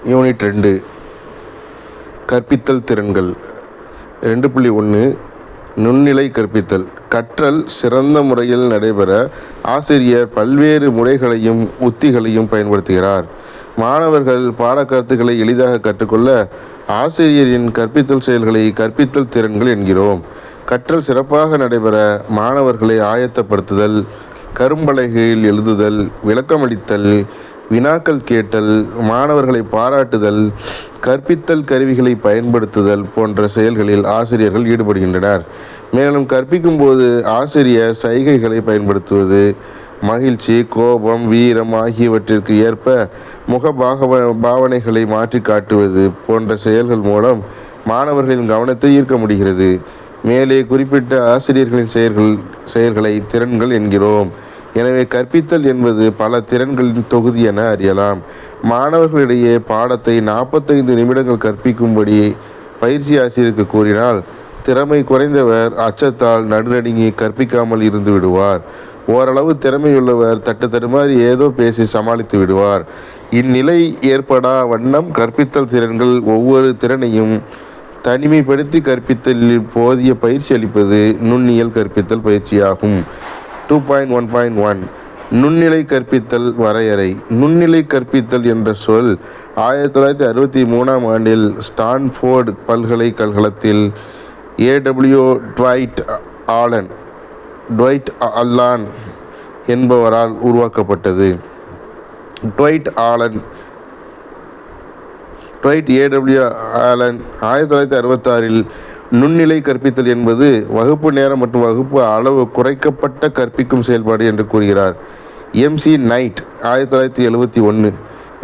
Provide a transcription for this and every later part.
Unit 2 கற்பித்தல் திறன்கள் 2.1 நுண்ணிலை கற்பித்தல். கற்றல் சிறந்த முறையில் நடைபெற ஆசிரியர் பல்வேறு முறைகளையும் உத்திகளையும் பயன்படுத்துகிறார். மாணவர்கள் பாடக்கருத்துக்களை எளிதாக கற்றுக்கொள்ள ஆசிரியரின் கற்பித்தல் செயல்களை கற்பித்தல் திறன்கள் என்கிறோம். கற்றல் சிறப்பாக நடைபெற மாணவர்களை ஆயத்தப்படுத்துதல், கரும்பலகையில் எழுதுதல், விளக்கமளித்தல், வினாக்கள் கேட்டல், மாணவர்களை பாராட்டுதல், கற்பித்தல் கருவிகளை பயன்படுத்துதல் போன்ற செயல்களில் ஆசிரியர்கள் ஈடுபடுகின்றனர். மேலும் கற்பிக்கும் போது ஆசிரியர் சைகைகளை பயன்படுத்துவது, மகிழ்ச்சி, கோபம், வீரம் ஆகியவற்றிற்கு ஏற்ப முக பாவனைகளை மாற்றி காட்டுவது போன்ற செயல்கள் மூலம் மாணவர்களின் கவனத்தை ஈர்க்க முடிகிறது. மேலே குறிப்பிட்ட ஆசிரியர்களின் செயல்களை திறன்கள் என்கிறோம். எனவே கற்பித்தல் என்பது பல திறன்களின் தொகுதி என அறியலாம். மாணவர்களிடையே பாடத்தை 45 நிமிடங்கள் கற்பிக்கும்படி பயிற்சி ஆசிரியருக்கு கூறினால் திறமை குறைந்தவர் அச்சத்தால் நடுநடுங்கி கற்பிக்காமல் இருந்து விடுவார். ஓரளவு திறமையுள்ளவர் தட்டுமாறி ஏதோ பேசி சமாளித்து விடுவார். இந்நிலை ஏற்படா வண்ணம் கற்பித்தல் திறன்கள் ஒவ்வொரு திறனையும் தனிமைப்படுத்தி கற்பித்தலில் போதிய பயிற்சி அளிப்பது நுண்ணியல் கற்பித்தல் பயிற்சியாகும். 2.1.1 நுண்ணிலை கற்பித்தல் வரையறை. நுண்ணிலை கற்பித்தல் என்ற சொல் 1963ஆம் ஆண்டில் ஸ்டான்போர்டு பல்கலைக்கழகத்தில் A.W. ட்வைட் அல்லான் என்பவரால் உருவாக்கப்பட்டது. Dwight A.W. ஆலன் 1966இல் நுண்ணிலை கற்பித்தல் என்பது வகுப்பு நேரம் மற்றும் வகுப்பு அளவு குறைக்கப்பட்ட கற்பிக்கும் செயல்பாடு என்று கூறுகிறார். MC நைட் 1971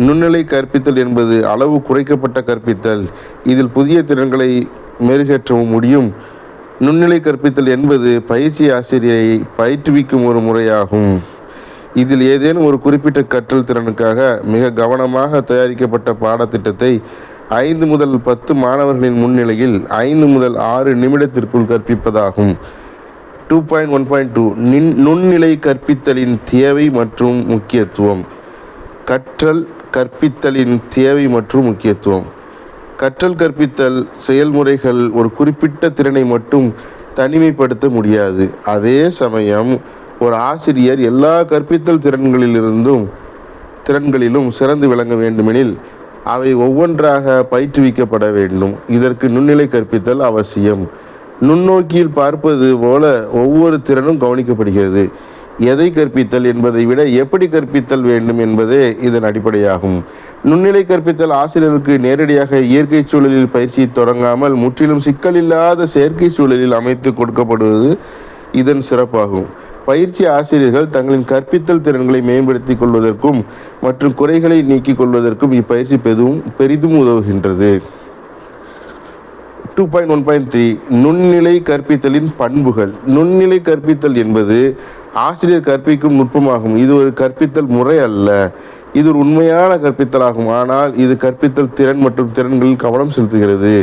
நுண்ணிலை கற்பித்தல் என்பது அளவு குறைக்கப்பட்ட கற்பித்தல், இதில் புதிய திறன்களை மெருகேற்றவும் முடியும். நுண்ணிலை கற்பித்தல் என்பது பயிற்சி ஆசிரியரை பயிற்றுவிக்கும் ஒரு முறையாகும். இதில் ஏதேனும் ஒரு குறிப்பிட்ட கற்றல் திறனுக்காக மிக கவனமாக தயாரிக்கப்பட்ட பாடத்திட்டத்தை 5 முதல் 10 மாணவர்களின் முன்னிலையில் 5 முதல் 6 நிமிடத்திற்குள் கற்பிப்பதாகும். 2.1.2 நுண்ணிலை கற்பித்தலின் தேவை மற்றும் முக்கியத்துவம். கற்றல் கற்பித்தலின் தேவை மற்றும் முக்கியத்துவம். கற்றல் கற்பித்தல் செயல்முறைகள் ஒரு குறிப்பிட்ட திறனை மட்டும் தனிமைப்படுத்த முடியாது. அதே சமயம் ஒரு ஆசிரியர் எல்லா கற்பித்தல் திறன்களிலும் சிறந்து விளங்க வேண்டுமெனில் அவை ஒவ்வொன்றாக பயிற்றுவிக்கப்பட வேண்டும். இதற்கு நுண்ணிலை கற்பித்தல் அவசியம். நுண்ணோக்கியில் பார்ப்பது போல ஒவ்வொரு திறனும் கவனிக்கப்படுகிறது. எதை கற்பித்தல் என்பதை விட எப்படி கற்பித்தல் வேண்டும் என்பதே இதன் அடிப்படையாகும். நுண்ணிலை கற்பித்தல் ஆசிரியருக்கு நேரடியாக இயற்கை சூழலில் பயிற்சியை தொடங்காமல் முற்றிலும் சிக்கலில்லாத செயற்கை சூழலில் அமைத்து கொடுக்கப்படுவது இதன் சிறப்பாகும். பயிற்சி ஆசிரியர்கள் தங்களின் கற்பித்தல் திறன்களை மேம்படுத்திக் கொள்வதற்கும் மற்றும் குறைகளை நீக்கிக் கொள்வதற்கும் இப்பயிற்சி பெரிதும் உதவுகின்றது. 2.1.3 நுண்ணிலை கற்பித்தலின் பண்புகள். நுண்ணிலை கற்பித்தல் என்பது ஆசிரியர் கற்பிக்கும் நுட்பமாகும். இது ஒரு கற்பித்தல் முறை அல்ல, இது ஒரு உண்மையான கற்பித்தலாகும். ஆனால் இது கற்பித்தல் திறன் மற்றும் திறன்களில் கவனம் செலுத்துகிறது.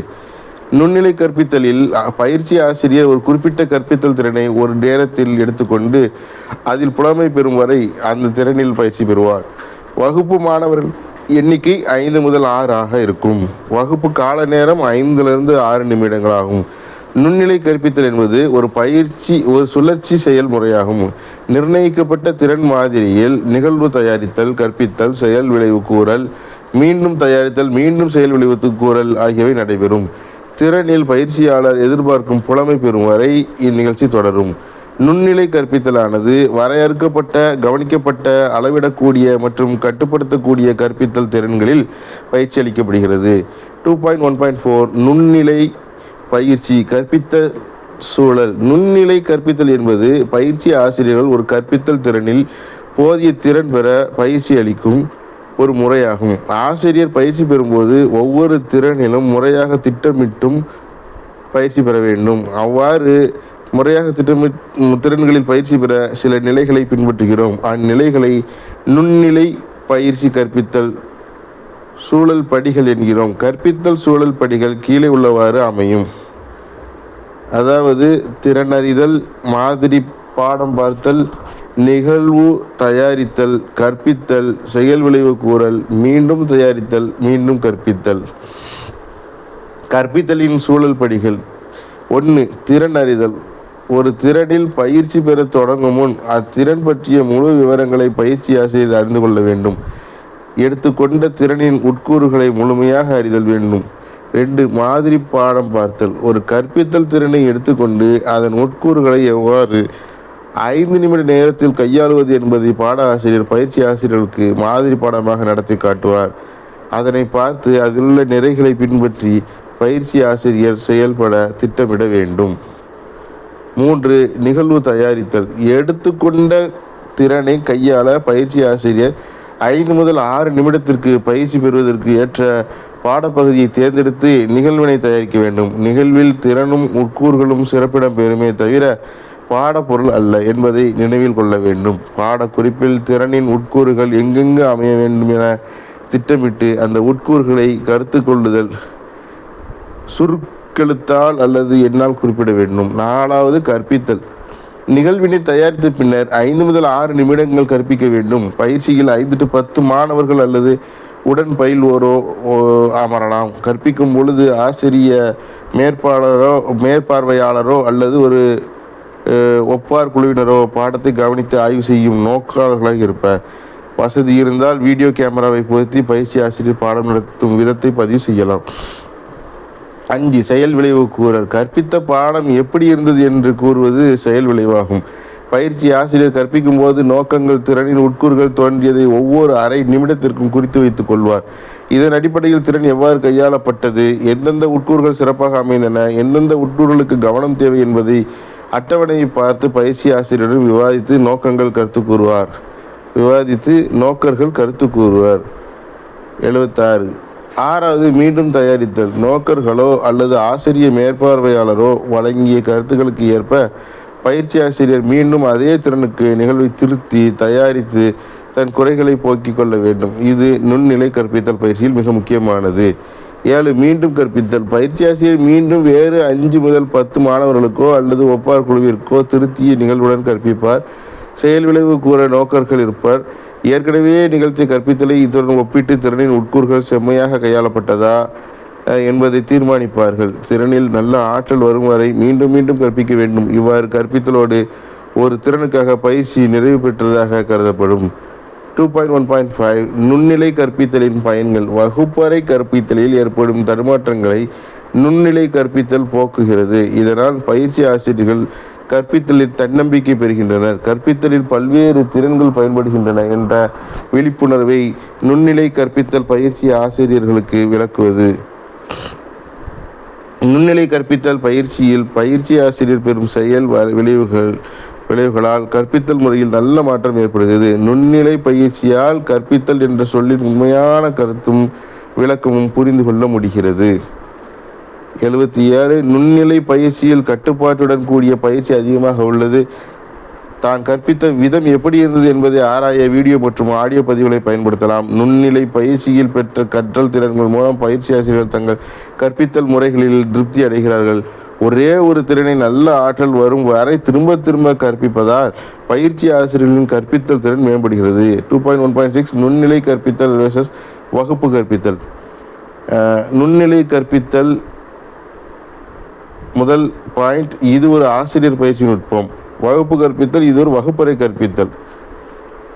நுண்ணிலை கற்பித்தலில் பயிற்சி ஆசிரியர் ஒரு குறிப்பிட்ட கற்பித்தல் திறனை ஒரு நேரத்தில் எடுத்துக்கொண்டு அதில் புலமை பெறும் வரை அந்த திறனில் பயிற்சி பெறுவார். வகுப்பு மாணவர்கள் எண்ணிக்கை 5 முதல் 6 ஆக இருக்கும். வகுப்பு கால நேரம் 5 6 நிமிடங்களாகும். நுண்ணிலை கற்பித்தல் என்பது ஒரு சுழற்சி செயல்முறையாகும். நிர்ணயிக்கப்பட்ட திறன் மாதிரியில் நிகழ்வு தயாரித்தல், கற்பித்தல், செயல் விளைவு கூறல், மீண்டும் தயாரித்தல், மீண்டும் செயல் விளைவு கூறல் ஆகியவை நடைபெறும். திறனில் பயிற்சியாளர் எதிர்பார்க்கும் புலமை பெறும் வரை இந்நிகழ்ச்சி தொடரும். நுண்ணிலை கற்பித்தலானது வரையறுக்கப்பட்ட, கவனிக்கப்பட்ட, அளவிடக்கூடிய மற்றும் கட்டுப்படுத்தக்கூடிய கற்பித்தல் திறன்களில் பயிற்சி அளிக்கப்படுகிறது. 2.1.4 நுண்ணிலை பயிற்சி கற்பித்த சூழல். நுண்ணிலை கற்பித்தல் என்பது பயிற்சி ஆசிரியர்கள் ஒரு கற்பித்தல் திறனில் போதிய திறன் பெற பயிற்சி அளிக்கும் ஒரு முறையாகும். ஆசிரியர் பயிற்சி பெறும்போது ஒவ்வொரு திறனிலும் முறையாக திட்டமிட்டும் பயிற்சி பெற வேண்டும். அவ்வாறு முறையாக திறன்களில் பயிற்சி பெற சில நிலைகளை பின்பற்றுகிறோம். அந்நிலைகளை நுண்ணிலை பயிற்சி கற்பித்தல் சூழல் படிகள் என்கிறோம். கற்பித்தல் சூழல் படிகள் கீழே உள்ளவாறு அமையும். அதாவது திறனறிதல், மாதிரி பாடம் பார்த்தல், நிகழ்வு தயாரித்தல், கற்பித்தல், செயல் விளைவு கூறல், மீண்டும் தயாரித்தல், மீண்டும் கற்பித்தல். கற்பித்தலின் சூழல் படிகள். 1. திறன் அறிதல். ஒரு திறனில் பயிற்சி பெற தொடங்கும் முன் அத்திறன் பற்றிய முழு விவரங்களை பயிற்சி ஆசிரியர் அறிந்து கொள்ள வேண்டும். எடுத்துக்கொண்ட திறனின் உட்கூறுகளை முழுமையாக அறிதல் வேண்டும். 2. மாதிரி பாடம் பார்த்தல். ஒரு கற்பித்தல் திறனை எடுத்துக்கொண்டு அதன் உட்கூறுகளை எவ்வாறு 5 நிமிட நேரத்தில் கையாளுவது என்பதை பாட ஆசிரியர் பயிற்சி ஆசிரியர்களுக்கு மாதிரி பாடமாக நடத்தி காட்டுவார். அதனை பார்த்து அதிலுள்ள நிறைகளை பின்பற்றி பயிற்சி ஆசிரியர் செயல்பட திட்டமிட வேண்டும். 3. நிகழ்வு தயாரித்தல். எடுத்துக்கொண்ட திறனை கையாள பயிற்சி ஆசிரியர் 5 முதல் 6 நிமிடத்திற்கு பயிற்சி பெறுவதற்கு ஏற்ற பாடப்பகுதியை தேர்ந்தெடுத்து நிகழ்வினை தயாரிக்க வேண்டும். நிகழ்வில் திறனும் உட்கூறுகளும் சிறப்பிடம் பெறுமே தவிர பாடப்பொருள் அல்ல என்பதை நினைவில் கொள்ள வேண்டும். பாடக்குறிப்பில் திறனின் உட்கூறுகள் எங்கெங்கு அமைய வேண்டும் என திட்டமிட்டு அந்த உட்கூறுகளை கருத்து கொள்ளுதல் சுருக்கெழுத்தால் அல்லது எண்ணால் குறிப்பிட வேண்டும். 4. கற்பித்தல். நிகழ்வினை தயாரித்த பின்னர் 5 முதல் 6 நிமிடங்கள் கற்பிக்க வேண்டும். பயிற்சியில் 5 to 10 மாணவர்கள் அல்லது உடன் பயில்வோரோ அமரலாம். கற்பிக்கும் பொழுது ஆசிரிய மேற்பார்வையாளரோ அல்லது ஒரு ஒப்பார் குழுவினரோ பாடத்தை கவனித்து ஆய்வு செய்யும் நோக்காளர்களாக இருப்பார். வசதி இருந்தால் வீடியோ கேமராவை பொருத்தி பயிற்சி ஆசிரியர் பாடம் நடத்தும் விதத்தை பதிவு செய்யலாம். 5. செயல் விளைவு கூறல். கற்பித்த பாடம் எப்படி இருந்தது என்று கூறுவது செயல் விளைவாகும். பயிற்சி ஆசிரியர் கற்பிக்கும் போது நோக்கங்கள், திறனின் உட்கூறுகள் தோன்றியதை ஒவ்வொரு அரை நிமிடத்திற்கும் குறித்து வைத்துக் கொள்வார். இதன் அடிப்படையில் திறன் எவ்வாறு கையாளப்பட்டது, எந்தெந்த உட்கூறுகள் சிறப்பாக அமைந்தன, எந்தெந்த உட்கூறுகளுக்கு கவனம் தேவை என்பதை அட்டவணையை பார்த்து பயிற்சி ஆசிரியருடன் விவாதித்து நோக்கர்கள் கருத்து கூறுவார். 76. 6. மீண்டும் தயாரித்தல். நோக்கர்களோ அல்லது ஆசிரிய மேற்பார்வையாளரோ வழங்கிய கருத்துக்களுக்கு ஏற்ப பயிற்சி ஆசிரியர் மீண்டும் அதே திறனுக்கு நிகழ்வை திருத்தி தயாரித்து தன் குறைகளை போக்கிக் கொள்ள வேண்டும். இது நுண்ணிலை கற்பித்தல் பயிற்சியில் மிக முக்கியமானது. 7. மீண்டும் கற்பித்தல். பயிற்சி ஆசிரியர் மீண்டும் வேறு 5 முதல் 10 மாணவர்களுக்கோ அல்லது ஒப்பார் குழுவிற்கோ திருத்திய நிகழ்வுடன் கற்பிப்பார். செயல் விளைவு கூற நோக்கர்கள் இருப்பார். ஏற்கனவே நிகழ்த்திய கற்பித்தலை இத்துடன் ஒப்பிட்டு திறனின் உட்கூறுகள் செம்மையாக கையாளப்பட்டதா என்பதை தீர்மானிப்பார்கள். திறனில் நல்ல ஆற்றல் வரும் வரை மீண்டும் மீண்டும் கற்பிக்க வேண்டும். இவ்வாறு கற்பித்தலோடு ஒரு திறனுக்காக பயிற்சி நிறைவு பெற்றதாக கருதப்படும். 2.1.5 நுண்ணிலை கற்பித்தலின் பயன்கள். வகுப்பறை கற்பித்தலில் ஏற்படும் தடுமாற்றங்களை நுண்ணிலை கற்பித்தல் போக்குகிறது. இதனால் பயிற்சி ஆசிரியர்கள் கற்பித்தலில் தன்னம்பிக்கை பெறுகின்றனர். கற்பித்தலில் பல்வேறு திறன்கள் பயன்படுகின்றன என்ற விழிப்புணர்வை நுண்ணிலை கற்பித்தல் பயிற்சி ஆசிரியர்களுக்கு விளக்குவது. நுண்ணிலை கற்பித்தல் பயிற்சியில் பயிற்சி ஆசிரியர் பெறும் செயல் விளைவுகளால் கற்பித்தல் முறையில் நல்ல மாற்றம் ஏற்படுகிறது. நுண்ணிலை பயிற்சியால் கற்பித்தல் என்ற சொல்லின் உண்மையான கருத்தும் விளக்கமும் புரிந்து கொள்ள முடிகிறது. 77. நுண்ணிலை பயிற்சியில் கட்டுப்பாட்டுடன் கூடிய பயிற்சி அதிகமாக உள்ளது. தான் கற்பித்த விதம் எப்படி இருந்தது என்பதை ஆராய வீடியோ மற்றும் ஆடியோ பதிவுகளை பயன்படுத்தலாம். நுண்ணிலை பயிற்சியில் பெற்ற கற்றல் திறன்கள் மூலம் பயிற்சி ஆசிரியர்கள் தங்கள் கற்பித்தல் முறைகளில் திருப்தி அடைகிறார்கள். ஒரே ஒரு திறனை நல்ல ஆற்றல் வரும் வரை திரும்ப திரும்ப கற்பிப்பதால் பயிற்சி ஆசிரியர்களின் கற்பித்தல் திறன் மேம்படுகிறது. 2.1.6 நுண்ணிலை கற்பித்தல் versus வகுப்பு கற்பித்தல். நுண்ணிலை கற்பித்தல் முதல் பாயிண்ட், இது ஒரு ஆசிரியர் பயிற்சி நுட்பம். வகுப்பு கற்பித்தல், இது ஒரு வகுப்பறை கற்பித்தல்.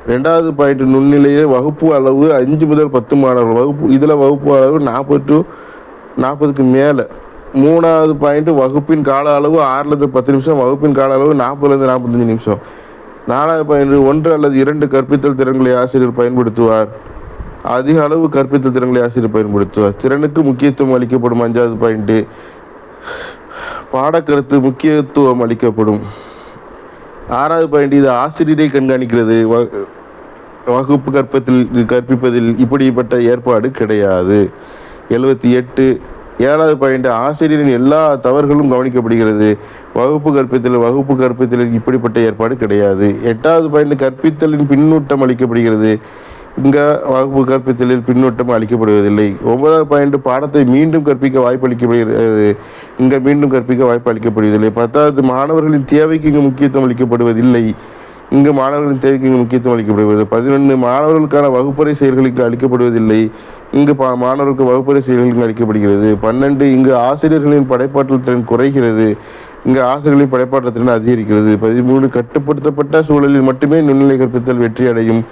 2வது பாயிண்ட், நுண்ணிலையே வகுப்பு அளவு 5 முதல் 10 மாணவர்கள். வகுப்பு அளவு 40 to 40க்கு மேலே. 3வது பாயிண்ட், வகுப்பின் கால அளவு 6லேருந்து 10 நிமிஷம், வகுப்பின் கால அளவு 40லேருந்து 45 நிமிஷம். 4வது பாயிண்ட், 1 அல்லது 2 கற்பித்தல் திறன்களை ஆசிரியர் பயன்படுத்துவார். அதிக அளவு கற்பித்தல் திறன்களை ஆசிரியர் பயன்படுத்துவார். திறனுக்கு முக்கியத்துவம் அளிக்கப்படும். 5வது பாயிண்ட், பாடக்கருத்து முக்கியத்துவம் அளிக்கப்படும். 6வது பாயிண்ட், இது ஆசிரியரை கண்காணிக்கிறது. வகுப்பு கற்பிப்பதில் இப்படிப்பட்ட ஏற்பாடு கிடையாது. 78. 7வது பாயிண்ட், ஆசிரியரின் எல்லா தவறுகளும் கவனிக்கப்படுகிறது. வகுப்பு கற்பித்தலில் இப்படிப்பட்ட ஏற்பாடு கிடையாது. 8வது பாயிண்ட், கற்பித்தலின் பின்னூட்டம் அளிக்கப்படுகிறது. இங்கே வகுப்பு கற்பித்தலில் பின்னூட்டம் அளிக்கப்படுவதில்லை. 9வது பாயிண்ட், பாடத்தை மீண்டும் கற்பிக்க வாய்ப்பு அளிக்கப்படுகிறது. இங்கே மீண்டும் கற்பிக்க வாய்ப்பு அளிக்கப்படுவதில்லை. 10வது, மாணவர்களின் தேவைக்கு இங்கு முக்கியத்துவம் அளிக்கப்படுவதில்லை. இங்கு மாணவர்களின் தேவைக்கு முக்கியத்துவம் அளிக்கப்படுகிறது. 11 மாணவர்களுக்கான வகுப்பறை செயல்களுக்கு அளிக்கப்படுவதில்லை. இங்கு மாணவர்களுக்கு வகுப்பறை செயல்களுக்கு அளிக்கப்படுகிறது. 12 இங்கு ஆசிரியர்களின் படைப்பாற்றல் திறன் குறைகிறது. இங்கு ஆசிரியர்களின் படைப்பாற்றல் திறன் அதிகரிக்கிறது. 13 கட்டுப்படுத்தப்பட்ட சூழலில் மட்டுமே நுண்ணிலை கற்பித்தல் வெற்றி அடையும்.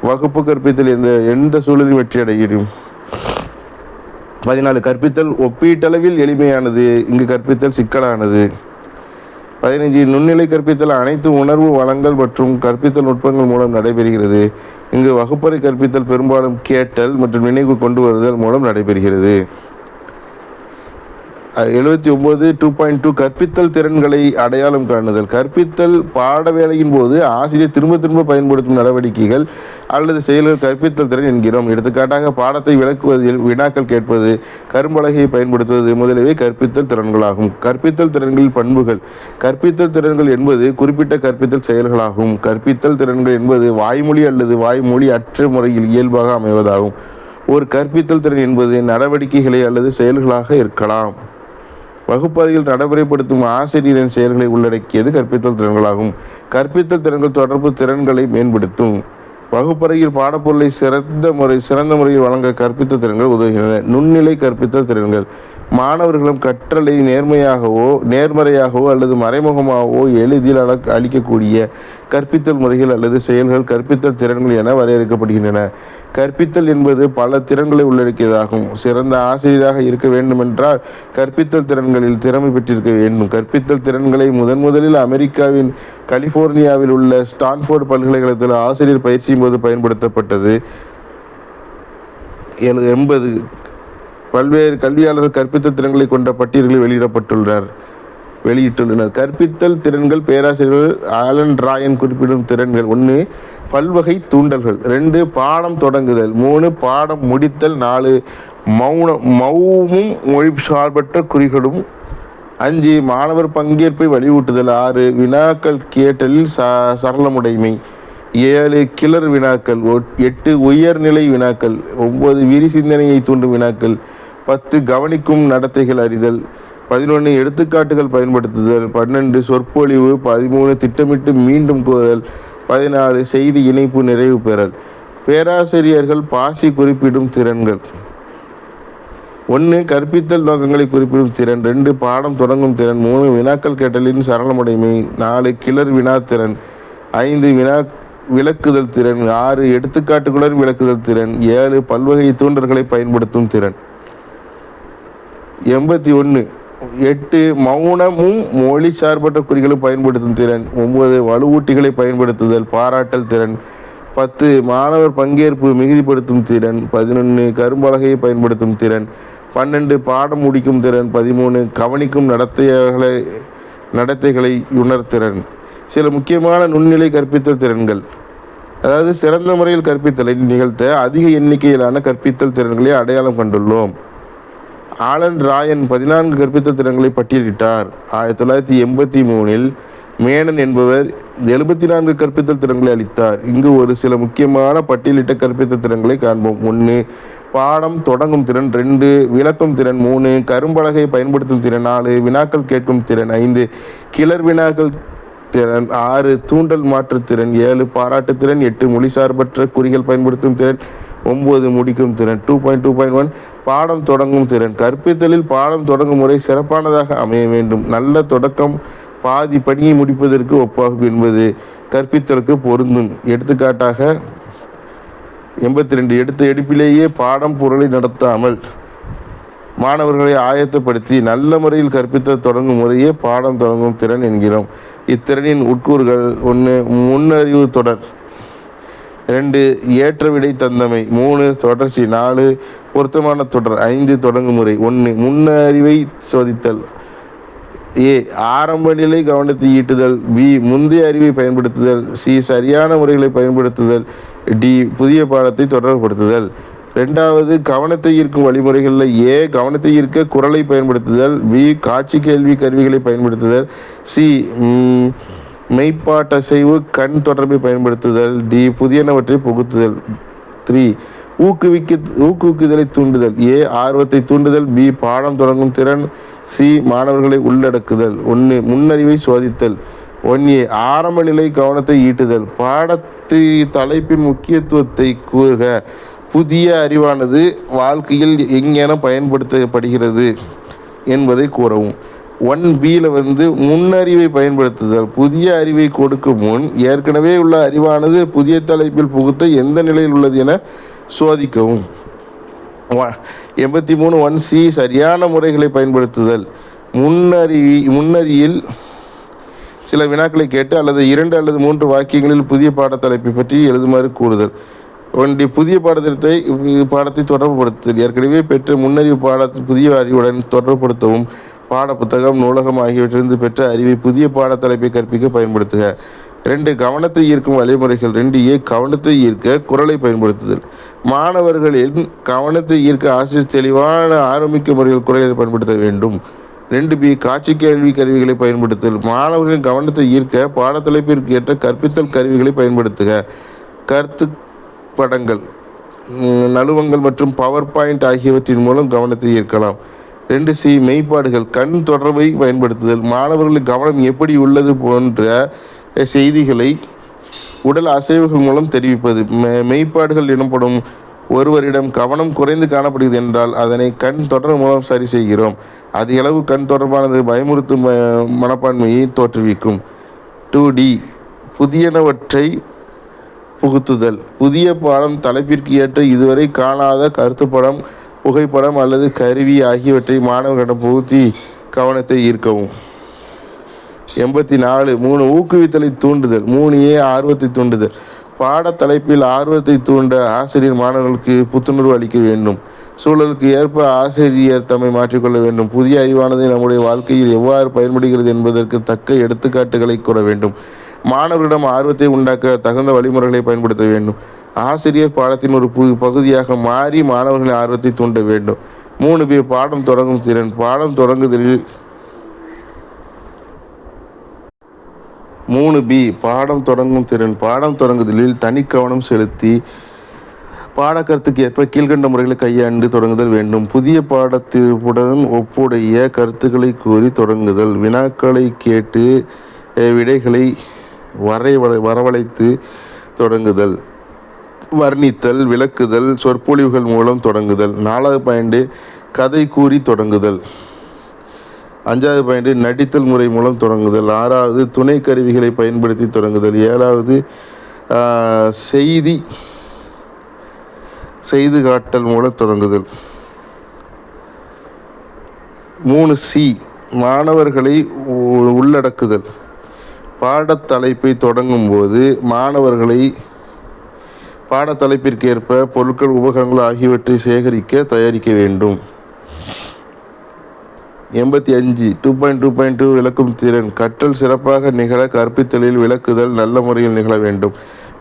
வகுப்பு கற்பித்தல் எந்த சூழலில் வெற்றி அடையும். 14 கற்பித்தல் ஒப்பீட்டளவில் எளிமையானது. இங்கு கற்பித்தல் சிக்கலானது. 15 நுண்ணிலை கற்பித்தல் அனைத்து உணர்வு வளங்கள் மற்றும் கற்பித்தல் நுட்பங்கள் மூலம் நடைபெறுகிறது. இங்கு வகுப்பறை கற்பித்தல் பெரும்பாலும் கேட்டல் மற்றும் நினைவு கொண்டு வருதல் மூலம் நடைபெறுகிறது. 79 2.2 கற்பித்தல் திறன்களை அடையாளம் காணுதல். கற்பித்தல் பாட வேளையின் போது ஆசிரியர் திரும்ப திரும்ப பயன்படுத்தும் நடவடிக்கைகள் அல்லது செயல்கள் கற்பித்தல் திறன் என்கிறோம். எடுத்துக்காட்டாக பாடத்தை விளக்குவதில் வினாக்கள் கேட்பது, கரும்பலகையை பயன்படுத்துவது முதலியவை கற்பித்தல் திறன்களாகும். கற்பித்தல் திறன்களில் பண்புகள். கற்பித்தல் திறன்கள் என்பது குறிப்பிட்ட கற்பித்தல் செயல்களாகும். கற்பித்தல் திறன்கள் என்பது வாய்மொழி அல்லது வாய்மொழி அற்ற முறையில் இயல்பாக அமைவதாகும். ஒரு கற்பித்தல் திறன் என்பது நடவடிக்கைகளை அல்லது செயல்களாக இருக்கலாம். வகுப்பறையில் நடைமுறைப்படுத்தும் ஆசிரியரின் செயல்களை உள்ளடக்கியது கற்பித்தல் திறன்களாகும். கற்பித்தல் திறன்கள் தொடர்பு திறன்களை மேம்படுத்தும். வகுப்பறையில் பாடப்பொருளை சிறந்த முறையில் வழங்க கற்பித்தல் திறன்கள் உதவுகின்றன. நுண்ணிலை கற்பித்தல் திறன்கள் மாணவர்களும் கற்றலை நேர்மறையாகவோ அல்லது மறைமுகமாகவோ எளிதில் அளிக்கக்கூடிய கற்பித்தல் முறைகள் அல்லது செயல்கள் கற்பித்தல் திறன்கள் என வரையறுக்கப்படுகின்றன. கற்பித்தல் என்பது பல திறன்களை உள்ளடக்கியதாகும். சிறந்த ஆசிரியராக இருக்க வேண்டுமென்றால் கற்பித்தல் திறன்களில் திறமை பெற்றிருக்க வேண்டும். கற்பித்தல் திறன்களை முதலில் அமெரிக்காவின் கலிபோர்னியாவில் உள்ள ஸ்டான்ஃபோர்டு பல்கலைக்கழகத்தில் ஆசிரியர் பயிற்சியின் போது பயன்படுத்தப்பட்டது. 80 பல்வேறு கல்வியாளர்கள் கற்பித்தல் திறன்களை கொண்ட பட்டியல்களை வெளியிட்டுள்ளனர். கற்பித்தல் திறன்கள் பேராசிரியர்கள் ஆலன் ராயன் குறிப்பிடும் திறன்கள்: 1 பல்வகை தூண்டல்கள், 2 பாடம் தொடங்குதல், 3 பாடம் முடித்தல், 4 மௌமும் மொழி சார்பற்ற குறிகளும், 5 மாணவர் பங்கேற்பை வலியூட்டுதல், 6 வினாக்கள் கேட்டலில் சரளமுடைமை, 7 கிளர் வினாக்கள், 8 உயர்நிலை வினாக்கள், 9 விரி சிந்தனையை தூண்டும் வினாக்கள், 10 கவனிக்கும் நடத்தைகள் அறிதல், 11 எடுத்துக்காட்டுகள் பயன்படுத்துதல், 12 சொற்பொழிவு, 13 திட்டமிட்டு மீண்டும் கூறுதல், 14 செய்தி இணைப்பு நிறைவு பெறல். பேராசிரியர்கள் பாசி குறிப்பிடும் திறன்கள்: 1 கற்பித்தல் நோக்கங்களை குறிப்பிடும் திறன், 2 பாடம் தொடங்கும் திறன், 3 வினாக்கள் கேட்டலின் சரளமுடைமை, 4 கிளர் வினாத்திறன், 5 விளக்குதல் திறன், 6 எடுத்துக்காட்டுகளுடன் விளக்குதல் திறன், 7 பல்வகை தூண்டல்களை பயன்படுத்தும் திறன். 81 8 மௌனமும் மொழி சார்பற்ற குறிகளும் பயன்படுத்தும் திறன், 9 வலுவூட்டிகளை பயன்படுத்துதல் பாராட்டல் திறன், 10 மாணவர் பங்கேற்பு மிகுதிப்படுத்தும் திறன், 11 கரும்பலகையை பயன்படுத்தும் திறன், 12 பாடம் முடிக்கும் திறன், 13 கவனிக்கும் நடத்தைகளை உணர்திறன். சில முக்கியமான நுண்ணிலை கற்பித்தல் திறன்கள். அதாவது சிறந்த முறையில் கற்பித்தலை நிகழ்த்த அதிக எண்ணிக்கையிலான கற்பித்தல் திறன்களை அடையாளம் கண்டுள்ளோம். ஆலன் ராயன் 14 கற்பித்தல் திறன்களை பட்டியலிட்டார். 1983 மேனன் என்பவர் 74 கற்பித்தல் திறன்களை அளித்தார். இங்கு ஒரு சில முக்கியமான பட்டியலிட்ட கற்பித்தல் திறன்களை காண்போம். 1 பாடம் தொடங்கும் திறன், 2 விளக்கும் திறன், 3 கரும்பலகை பயன்படுத்தும் திறன், 4 வினாக்கள் கேட்கும் திறன், 5 கிளர் வினாக்கள் திறன், 6 தூண்டல் மாற்று திறன், 7 பாராட்டு திறன், 8 மொழி சார்பற்ற குறிகள் பயன்படுத்தும் திறன், 9 முடிக்கும் திறன். 2.2.1 பாடம் தொடங்கும் திறன். கற்பித்தலில் பாடம் தொடங்கும் முறை சிறப்பானதாக அமைய வேண்டும். நல்ல தொடக்கம் பாதி பணியை முடிப்பதற்கு ஒப்பாகும் என்பது கற்பித்தலுக்கு பொருந்தும். எடுத்துக்காட்டாக 82 எடுத்த எடுப்பிலேயே பாடம் பொருளை நடத்தாமல் மாணவர்களை ஆயத்தப்படுத்தி நல்ல முறையில் கற்பித்தல் தொடங்கும் முறையே பாடம் தொடங்கும் திறன் என்கிறோம். இத்திறனின் உட்கூறுகள்: 1 முன்னறிவு தொடர், 2 ஏற்ற விடை தந்தமை, 3 தொடர்ச்சி, 4 பொருத்தமான தொடர், 5 தொடங்குமுறை. 1 முன்னறிவை சோதித்தல். ஆரம்ப நிலை கவனத்தை ஈட்டுதல், பி முந்தைய அறிவை பயன்படுத்துதல், சி சரியான முறைகளை பயன்படுத்துதல், டி புதிய பாடத்தை தொடர்புபடுத்துதல். 2வது கவனத்தை ஈர்க்கும் வழிமுறைகளில் கவனத்தை ஈர்க்க குரலை பயன்படுத்துதல், பி காட்சி கேள்வி கருவிகளை பயன்படுத்துதல், சி மெய்ப்பாட்டசைவு கண் தொடர்பை பயன்படுத்துதல், டி புதியனவற்றை புகுத்துதல். 3 ஊக்குவிக்குதலை தூண்டுதல். ஆர்வத்தை தூண்டுதல், பி பாடம் தொடங்கும் திறன், சி மாணவர்களை உள்ளடக்குதல். 1 முன்னறிவை சோதித்தல், 1A ஆரம்ப நிலை கவனத்தை ஈட்டுதல். பாடத்து தலைப்பின் முக்கியத்துவத்தை கூறுக. புதிய அறிவானது வாழ்க்கையில் எங்கென பயன்படுத்தப்படுகிறது என்பதை கூறவும். 1Bயில் முன்னறிவை பயன்படுத்துதல். புதிய அறிவை கொடுக்கும் முன் ஏற்கனவே உள்ள அறிவானது புதிய தலைப்பில் புகுத்த எந்த நிலையில் உள்ளது என சோதிக்கவும். 83 1C சரியான முறைகளை பயன்படுத்துதல். முன்னறியில் சில வினாக்களை கேட்டு அல்லது 2 அல்லது 3 வாக்கியங்களில் புதிய பாடத்தலைப்பை பற்றி எழுதுமாறு கூறுதல். புதிய பாடத்தை தொடர்புபடுத்துதல். ஏற்கனவே பெற்ற முன்னறிவு பாடத்தை புதிய அறிவுடன் தொடர்புபடுத்தவும். பாட புத்தகம், நூலகம் ஆகியவற்றிலிருந்து பெற்ற அறிவை புதிய பாடத்தலைப்பை கற்பிக்க பயன்படுத்துக. 2 கவனத்தை ஈர்க்கும் வழிமுறைகள். 2A கவனத்தை ஈர்க்க குரலை பயன்படுத்துதல். மாணவர்களின் கவனத்தை ஈர்க்க ஆசிரியர் தெளிவான ஆரம்பிக்க முறையில் குரலை பயன்படுத்த வேண்டும். 2B காட்சி கேள்வி கருவிகளை பயன்படுத்துதல். மாணவர்களின் கவனத்தை ஈர்க்க பாடத்தலைப்பிற்கு ஏற்ற கற்பித்தல் கருவிகளை பயன்படுத்துக. கருத்து படங்கள், நழுவங்கள் மற்றும் பவர் பாயிண்ட் ஆகியவற்றின் மூலம் கவனத்தை ஈர்க்கலாம். 2C மெய்ப்பாடுகள். கண் தொடர்பை பயன்படுத்துதல். மாணவர்களின் கவனம் எப்படி உள்ளது போன்ற செய்திகளை உடல் அசைவுகள் மூலம் தெரிவிப்பது. மெய்ப்பாடுகள் எனப்படும். ஒருவரிடம் கவனம் குறைந்து காணப்படுகிறது என்றால் அதனை கண் தொடர் மூலம் சரி செய்கிறோம். அதிக அளவு கண் தொடர்பானது பயமுறுத்தும் மனப்பான்மையை தோற்றுவிக்கும். 2D புதியனவற்றை புகுத்துதல். புதிய பாடம் தலைப்பிற்கு ஏற்ற இதுவரை காணாத கருத்துப்படம், புகைப்படம் அல்லது கருவி ஆகியவற்றை மாணவர்களிடம் புகுத்தி கவனத்தை ஈர்க்கவும். 84 3 ஊக்குவித்தலை தூண்டுதல். 3A ஆர்வத்தை தூண்டுதல். பாடத்தலைப்பில் ஆர்வத்தை தூண்ட ஆசிரியர் மாணவர்களுக்கு புத்துணர்வு அளிக்க வேண்டும். சூழலுக்கு ஏற்ப ஆசிரியர் தம்மை மாற்றிக்கொள்ள வேண்டும். புதிய அறிவானது நம்முடைய வாழ்க்கையில் எவ்வாறு பயன்படுகிறது என்பதற்கு தக்க எடுத்துக்காட்டுகளை கூற வேண்டும். மாணவர்களிடம் ஆர்வத்தை உண்டாக்க தகுந்த வழிமுறைகளை பயன்படுத்த வேண்டும். ஆசிரியர் பாடத்தின் ஒரு பகுதியாக மாறி மாணவர்களின் ஆர்வத்தை தூண்ட வேண்டும். 3B பாடம் தொடங்கும் திறன். பாடம் தொடங்குதலில் 3B பாடம் தொடங்கும் திறன். பாடம் தொடங்குதலில் தனி கவனம் செலுத்தி பாடக்கருத்துக்கு ஏற்ப கீழ்கண்ட முறைகளை கையாண்டு தொடங்குதல் வேண்டும். புதிய பாடத்துடன் ஒப்புடைய கருத்துக்களை கூறி தொடங்குதல். வினாக்களை கேட்டு விடைகளை வரவழைத்து தொடங்குதல். வர்ணித்தல், விளக்குதல், சொற்பொழிவுகள் மூலம் தொடங்குதல். 4வது பாயிண்ட் கதை கூறி தொடங்குதல். 5வது பாயிண்ட் நடித்தல் முறை மூலம் தொடங்குதல். 6வது துணை கருவிகளை பயன்படுத்தி தொடங்குதல். 7வது செய்து காட்டல் மூலம் தொடங்குதல். 3C மாணவர்களை உள்ளடக்குதல். பாடத்தலைப்பை தொடங்கும் போது மாணவர்களை பாடத்தலைப்பிற்கேற்ப பொருட்கள், உபகரணங்கள் ஆகியவற்றை சேகரிக்க தயாரிக்க வேண்டும். 85 2.2.2 விளக்கும் திறன். கற்றல் சிறப்பாக நிகழ கற்பித்தலில் விளக்குதல் நல்ல முறையில் நிகழ வேண்டும்.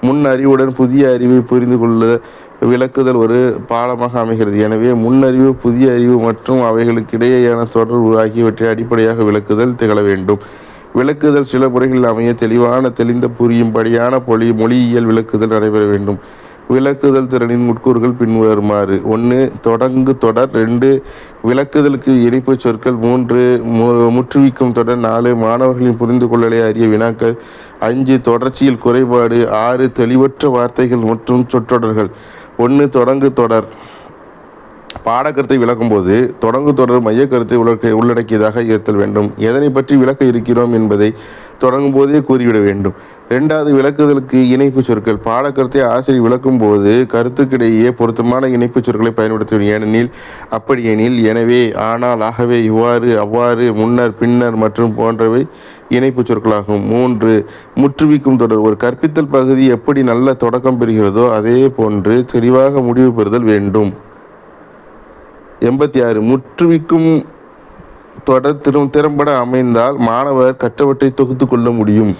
முன் அறிவுடன் புதிய அறிவை புரிந்து கொள்ள விளக்குதல் ஒரு பாலமாக அமைகிறது. எனவே முன்னறிவு, புதிய அறிவு மற்றும் அவைகளுக்கிடையேயான தொடர்பு ஆகியவற்றை அடிப்படையாக விளக்குதல் திகழ வேண்டும். விளக்குதல் சில முறைகளில் அமைய தெளிவான, தெளிந்த, புரியும்படியான மொழியியல் விளக்குதல் நடைபெற வேண்டும். விளக்குதல் திறனின் உட்கூறுகள் பின்வருமாறு. 1 தொடங்கு தொடர். 2 விளக்குதலுக்கு இணைப்பு சொற்கள். 3 முற்றுவிக்கும் தொடர். 4 மாணவர்களின் புரிந்து கொள்ளலை அறிய வினாக்கள். 5 தொடர்ச்சியில் குறைபாடு. 6 தெளிவற்ற வார்த்தைகள் மற்றும் சொற்றொடர்கள். 1 தொடங்கு தொடர். பாடக்கருத்தை விளக்கும் போது தொடங்கு தொடர் மையக்கருத்தை உள்ளடக்கியதாக இருத்தல் வேண்டும். எதனை பற்றி விளக்க இருக்கிறோம் என்பதை தொடங்கும் போதே கூறிவிட வேண்டும். 2வது விளக்குதலுக்கு இணைப்பு சொற்கள். பாடக்கருத்தை ஆசிரியர் விளக்கும் போது கருத்துக்கிடையே பொருத்தமான இணைப்பு சொற்களை பயன்படுத்த வேண்டும். ஏனெனில், அப்படியெனில், எனவே, ஆனால், ஆகவே, இவ்வாறு, அவ்வாறு, முன்னர், பின்னர் மற்றும் போன்றவை இணைப்பு சொற்களாகும். 3 முற்றுவிக்கும் தொடர். ஒரு கற்பித்தல் பகுதி எப்படி நல்ல தொடக்கம் பெறுகிறதோ அதே போன்று தெளிவாக முடிவு பெறுதல் வேண்டும். 86 முற்றுவிக்கும் தொடர் திறம்பட அமைந்தால் மாணவர் கற்றவற்றை தொகுத்து கொள்ள முடியும்.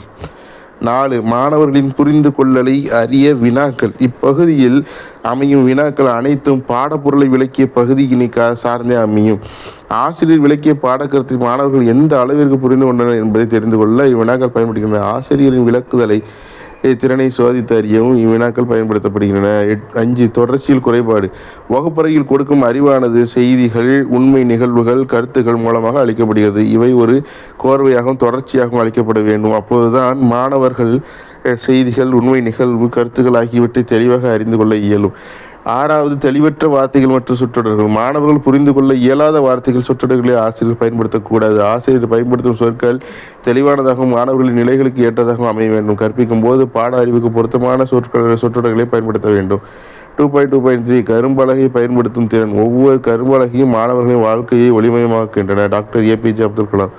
4 மாணவர்களின் புரிந்து கொள்ளலை அறிய வினாக்கள். இப்பகுதியில் அமையும் வினாக்கள் அனைத்தும் பாடப்பொருளை விளக்கிய பகுதியினை சார்ந்தே அமையும். ஆசிரியர் விளக்கிய பாடக்கருத்தை மாணவர்கள் எந்த அளவிற்கு புரிந்து கொண்டனர் என்பதை தெரிந்து கொள்ள இவ்வினாக்கள் பயன்படுகின்றன. ஆசிரியரின் விளக்குதலை திறனை சோதித்து அறியவும் இவ்வினாக்கள் பயன்படுத்தப்படுகின்றன. 5 தொடர்ச்சியில் குறைபாடு. வகுப்பறையில் கொடுக்கும் அறிவானது செய்திகள், உண்மை நிகழ்வுகள், கருத்துக்கள் மூலமாக அளிக்கப்படுகிறது. இவை ஒரு கோர்வையாகவும் தொடர்ச்சியாகவும் அளிக்கப்பட வேண்டும். அப்போதுதான் மாணவர்கள் செய்திகள், உண்மை நிகழ்வு, கருத்துக்கள் ஆகியவற்றை தெளிவாக அறிந்து கொள்ள இயலும். 6வது தெளிவற்ற வார்த்தைகள் மற்றும் சொற்றொடர்கள். மாணவர்கள் புரிந்து கொள்ள இயலாத வார்த்தைகள், சொற்றொடர்களை ஆசிரியர் பயன்படுத்தக்கூடாது. ஆசிரியர் பயன்படுத்தும் சொற்கள் தெளிவானதாகவும் மாணவர்களின் நிலைகளுக்கு ஏற்றதாகவும் அமைய வேண்டும். கற்பிக்கும் போது பாட அறிவுக்கு பொருத்தமான சொற்றொடர்களை பயன்படுத்த வேண்டும். 2.2.3 கரும்பலகை பயன்படுத்தும் திறன். ஒவ்வொரு கரும்பலகையும் மாணவர்களின் வாழ்க்கையை ஒளிமயமாக்குகின்றன. Doctor APJ Abdul Kalam.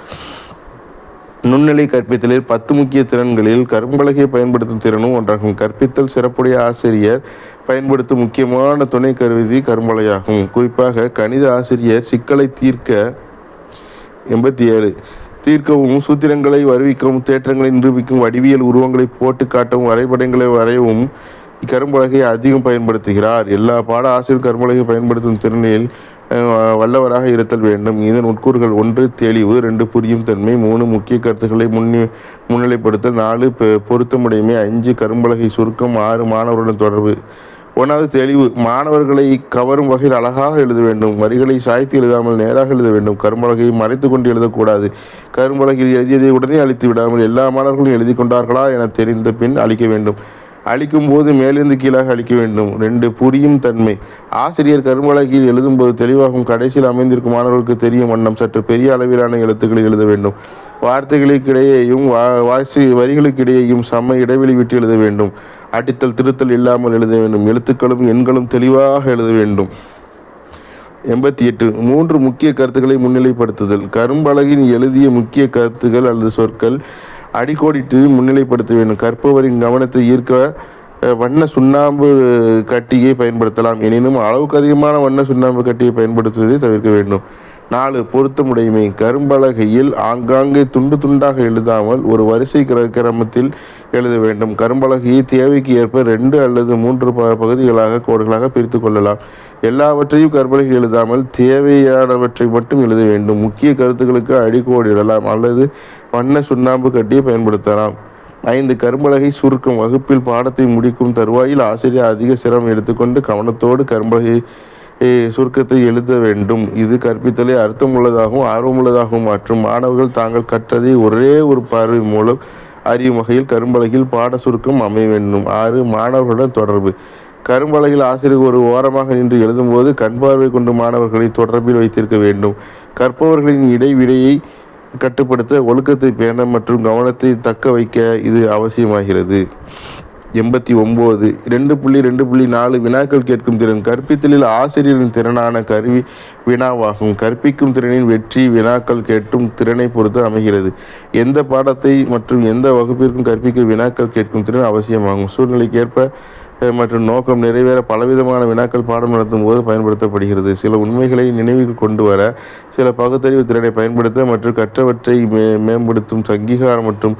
நுண்ணிலை கற்பித்தலில் 10 முக்கிய திறன்களில் கரும்பலகையை பயன்படுத்தும் திறனும் ஒன்றாகும். கற்பித்தல் சிறப்புடைய ஆசிரியர் பயன்படுத்தும் முக்கியமான துணை கருவி கரும்பலகையாகும். குறிப்பாக கணித ஆசிரியர் சிக்கலை தீர்க்க 87 தீர்க்கவும், சூத்திரங்களை வருவிக்கவும், தேற்றங்களை நிரூபிக்கும், வடிவியல் உருவங்களை போட்டு காட்டவும், வரைபடங்களை வரையவும் கரும்பலகையை அதிகம் பயன்படுத்துகிறார். எல்லா பாட ஆசிரியர் கரும்பலகையை பயன்படுத்தும் திறனில் வல்லவராக இருத்தல் வேண்டும். இதன் உட்கூறுகள்: 1 தெளிவு, 2 புரியும் தன்மை, 3 முக்கிய கருத்துக்களை முன்னிலைப்படுத்தல், 4 பொருத்தமுடைமை, 5 கரும்பலகை சுருக்கம், 6 மாணவருடன் தொடர்பு. 1வது தெளிவு. மாணவர்களை கவரும் வகையில் அழகாக எழுத வேண்டும். வரிகளை சாய்த்து எழுதாமல் நேராக எழுத வேண்டும். கரும்பலகையை மறைத்து கொண்டு எழுதக்கூடாது. கரும்பலகையில் எழுதியதை உடனே அழித்து விடாமல் எல்லா மாணவர்களும் எழுதி கொண்டார்களா என தெரிந்த பின் அளிக்க வேண்டும். அளிக்கும் போது மேலிருந்து கீழாக அளிக்க வேண்டும். 2 புரியும் தன்மை. ஆசிரியர் கரும்பலகையில் எழுதும்போது தெளிவாகவும் கடைசியில் அமைந்திருக்கும் மாணவர்களுக்கு தெரியும் வண்ணம் சற்று பெரிய அளவிலான எழுத்துக்களில் எழுத வேண்டும். வார்த்தைகளுக்கிடையேயும் வரிகளுக்கிடையேயும் சம இடைவெளி விட்டு எழுத வேண்டும். அடித்தல் திருத்தல் இல்லாமல் எழுத வேண்டும். எழுத்துக்களும் எண்களும் தெளிவாக எழுத வேண்டும். 88 3 முக்கிய கருத்துக்களை முன்னிலைப்படுத்துதல். கரும்பலகையின் எழுதிய முக்கிய கருத்துக்கள் அல்லது சொற்கள் அடிக்கோடிட்டு முன்னிலைப்படுத்த வேண்டும். கற்பவரின் கவனத்தை ஈர்க்க வண்ண சுண்ணாம்பு கட்டியை பயன்படுத்தலாம். எனினும் அளவுக்கு அதிகமான வண்ண சுண்ணாம்பு கட்டியை பயன்படுத்துவதை தவிர்க்க வேண்டும். 4 பொருத்தமுடைமை. கரும்பலகையில் ஆங்காங்கே துண்டு துண்டாக எழுதாமல் ஒரு வரிசை கிரமத்தில் எழுத வேண்டும். கரும்பலகையை தேவைக்கு ஏற்ப 2 அல்லது 3 பகுதிகளாக கோடுகளாக பிரித்து கொள்ளலாம். எல்லாவற்றையும் கரும்பலகையில் எழுதாமல் தேவையானவற்றை மட்டும் எழுத வேண்டும். முக்கிய கருத்துக்களுக்கு அடிக்கோடு இடலாம் அல்லது வண்ண சுண்ணாம்பு கட்டியை பயன்படுத்தலாம். 5 கரும்பலகை சுருக்கம். வகுப்பில் பாடத்தை முடிக்கும் தருவாயில் ஆசிரியர் அதிக சிரமம் எடுத்துக்கொண்டு கவனத்தோடு கரும்பலகை சுருக்கத்தை எழுத வேண்டும். இது கற்பித்தலை அர்த்தமுள்ளதாகவும் ஆர்வமுள்ளதாகவும் மாற்றும். மாணவர்கள் தாங்கள் கற்றதை ஒரே ஒரு பார்வை மூலம் அறியும் வகையில் கரும்பலகையில் பாட சுருக்கம் அமைய வேண்டும். 6 மாணவர்களுடன் தொடர்பு. கரும்பலகையில் ஆசிரியர் ஒரு ஓரமாக நின்று எழுதும்போது கண் பார்வை கொண்டு மாணவர்களை தொடர்பில் வைத்திருக்க வேண்டும். கற்பவர்களின் இடைவிடையை கட்டுப்படுத்த, ஒழுக்கத்தை பேண மற்றும் கவனத்தை தக்க வைக்க இது அவசியமாகிறது. 89 2.2.4 வினாக்கள் கேட்கும் திறன். கற்பித்தலில் ஆசிரியரின் திறனான கருவி வினாவாகும். கற்பிக்கும் திறனின் வெற்றி வினாக்கள் கேட்கும் திறனை பொறுத்து அமைகிறது. எந்த பாடத்தை மற்றும் எந்த வகுப்பிற்கும் கற்பிக்க வினாக்கள் கேட்கும் திறன் அவசியமாகும். சூழ்நிலைக்கேற்ப மற்றும் நோக்கம் நிறைவேற பலவிதமான வினாக்கள் பாடம் நடத்தும் போது பயன்படுத்தப்படுகிறது. சில உண்மைகளை நினைவுக்கு கொண்டு வர, சில பகுத்தறிவு திறனை பயன்படுத்த மற்றும் கற்றவற்றை மேம்படுத்தும் அங்கீகாரம் மற்றும்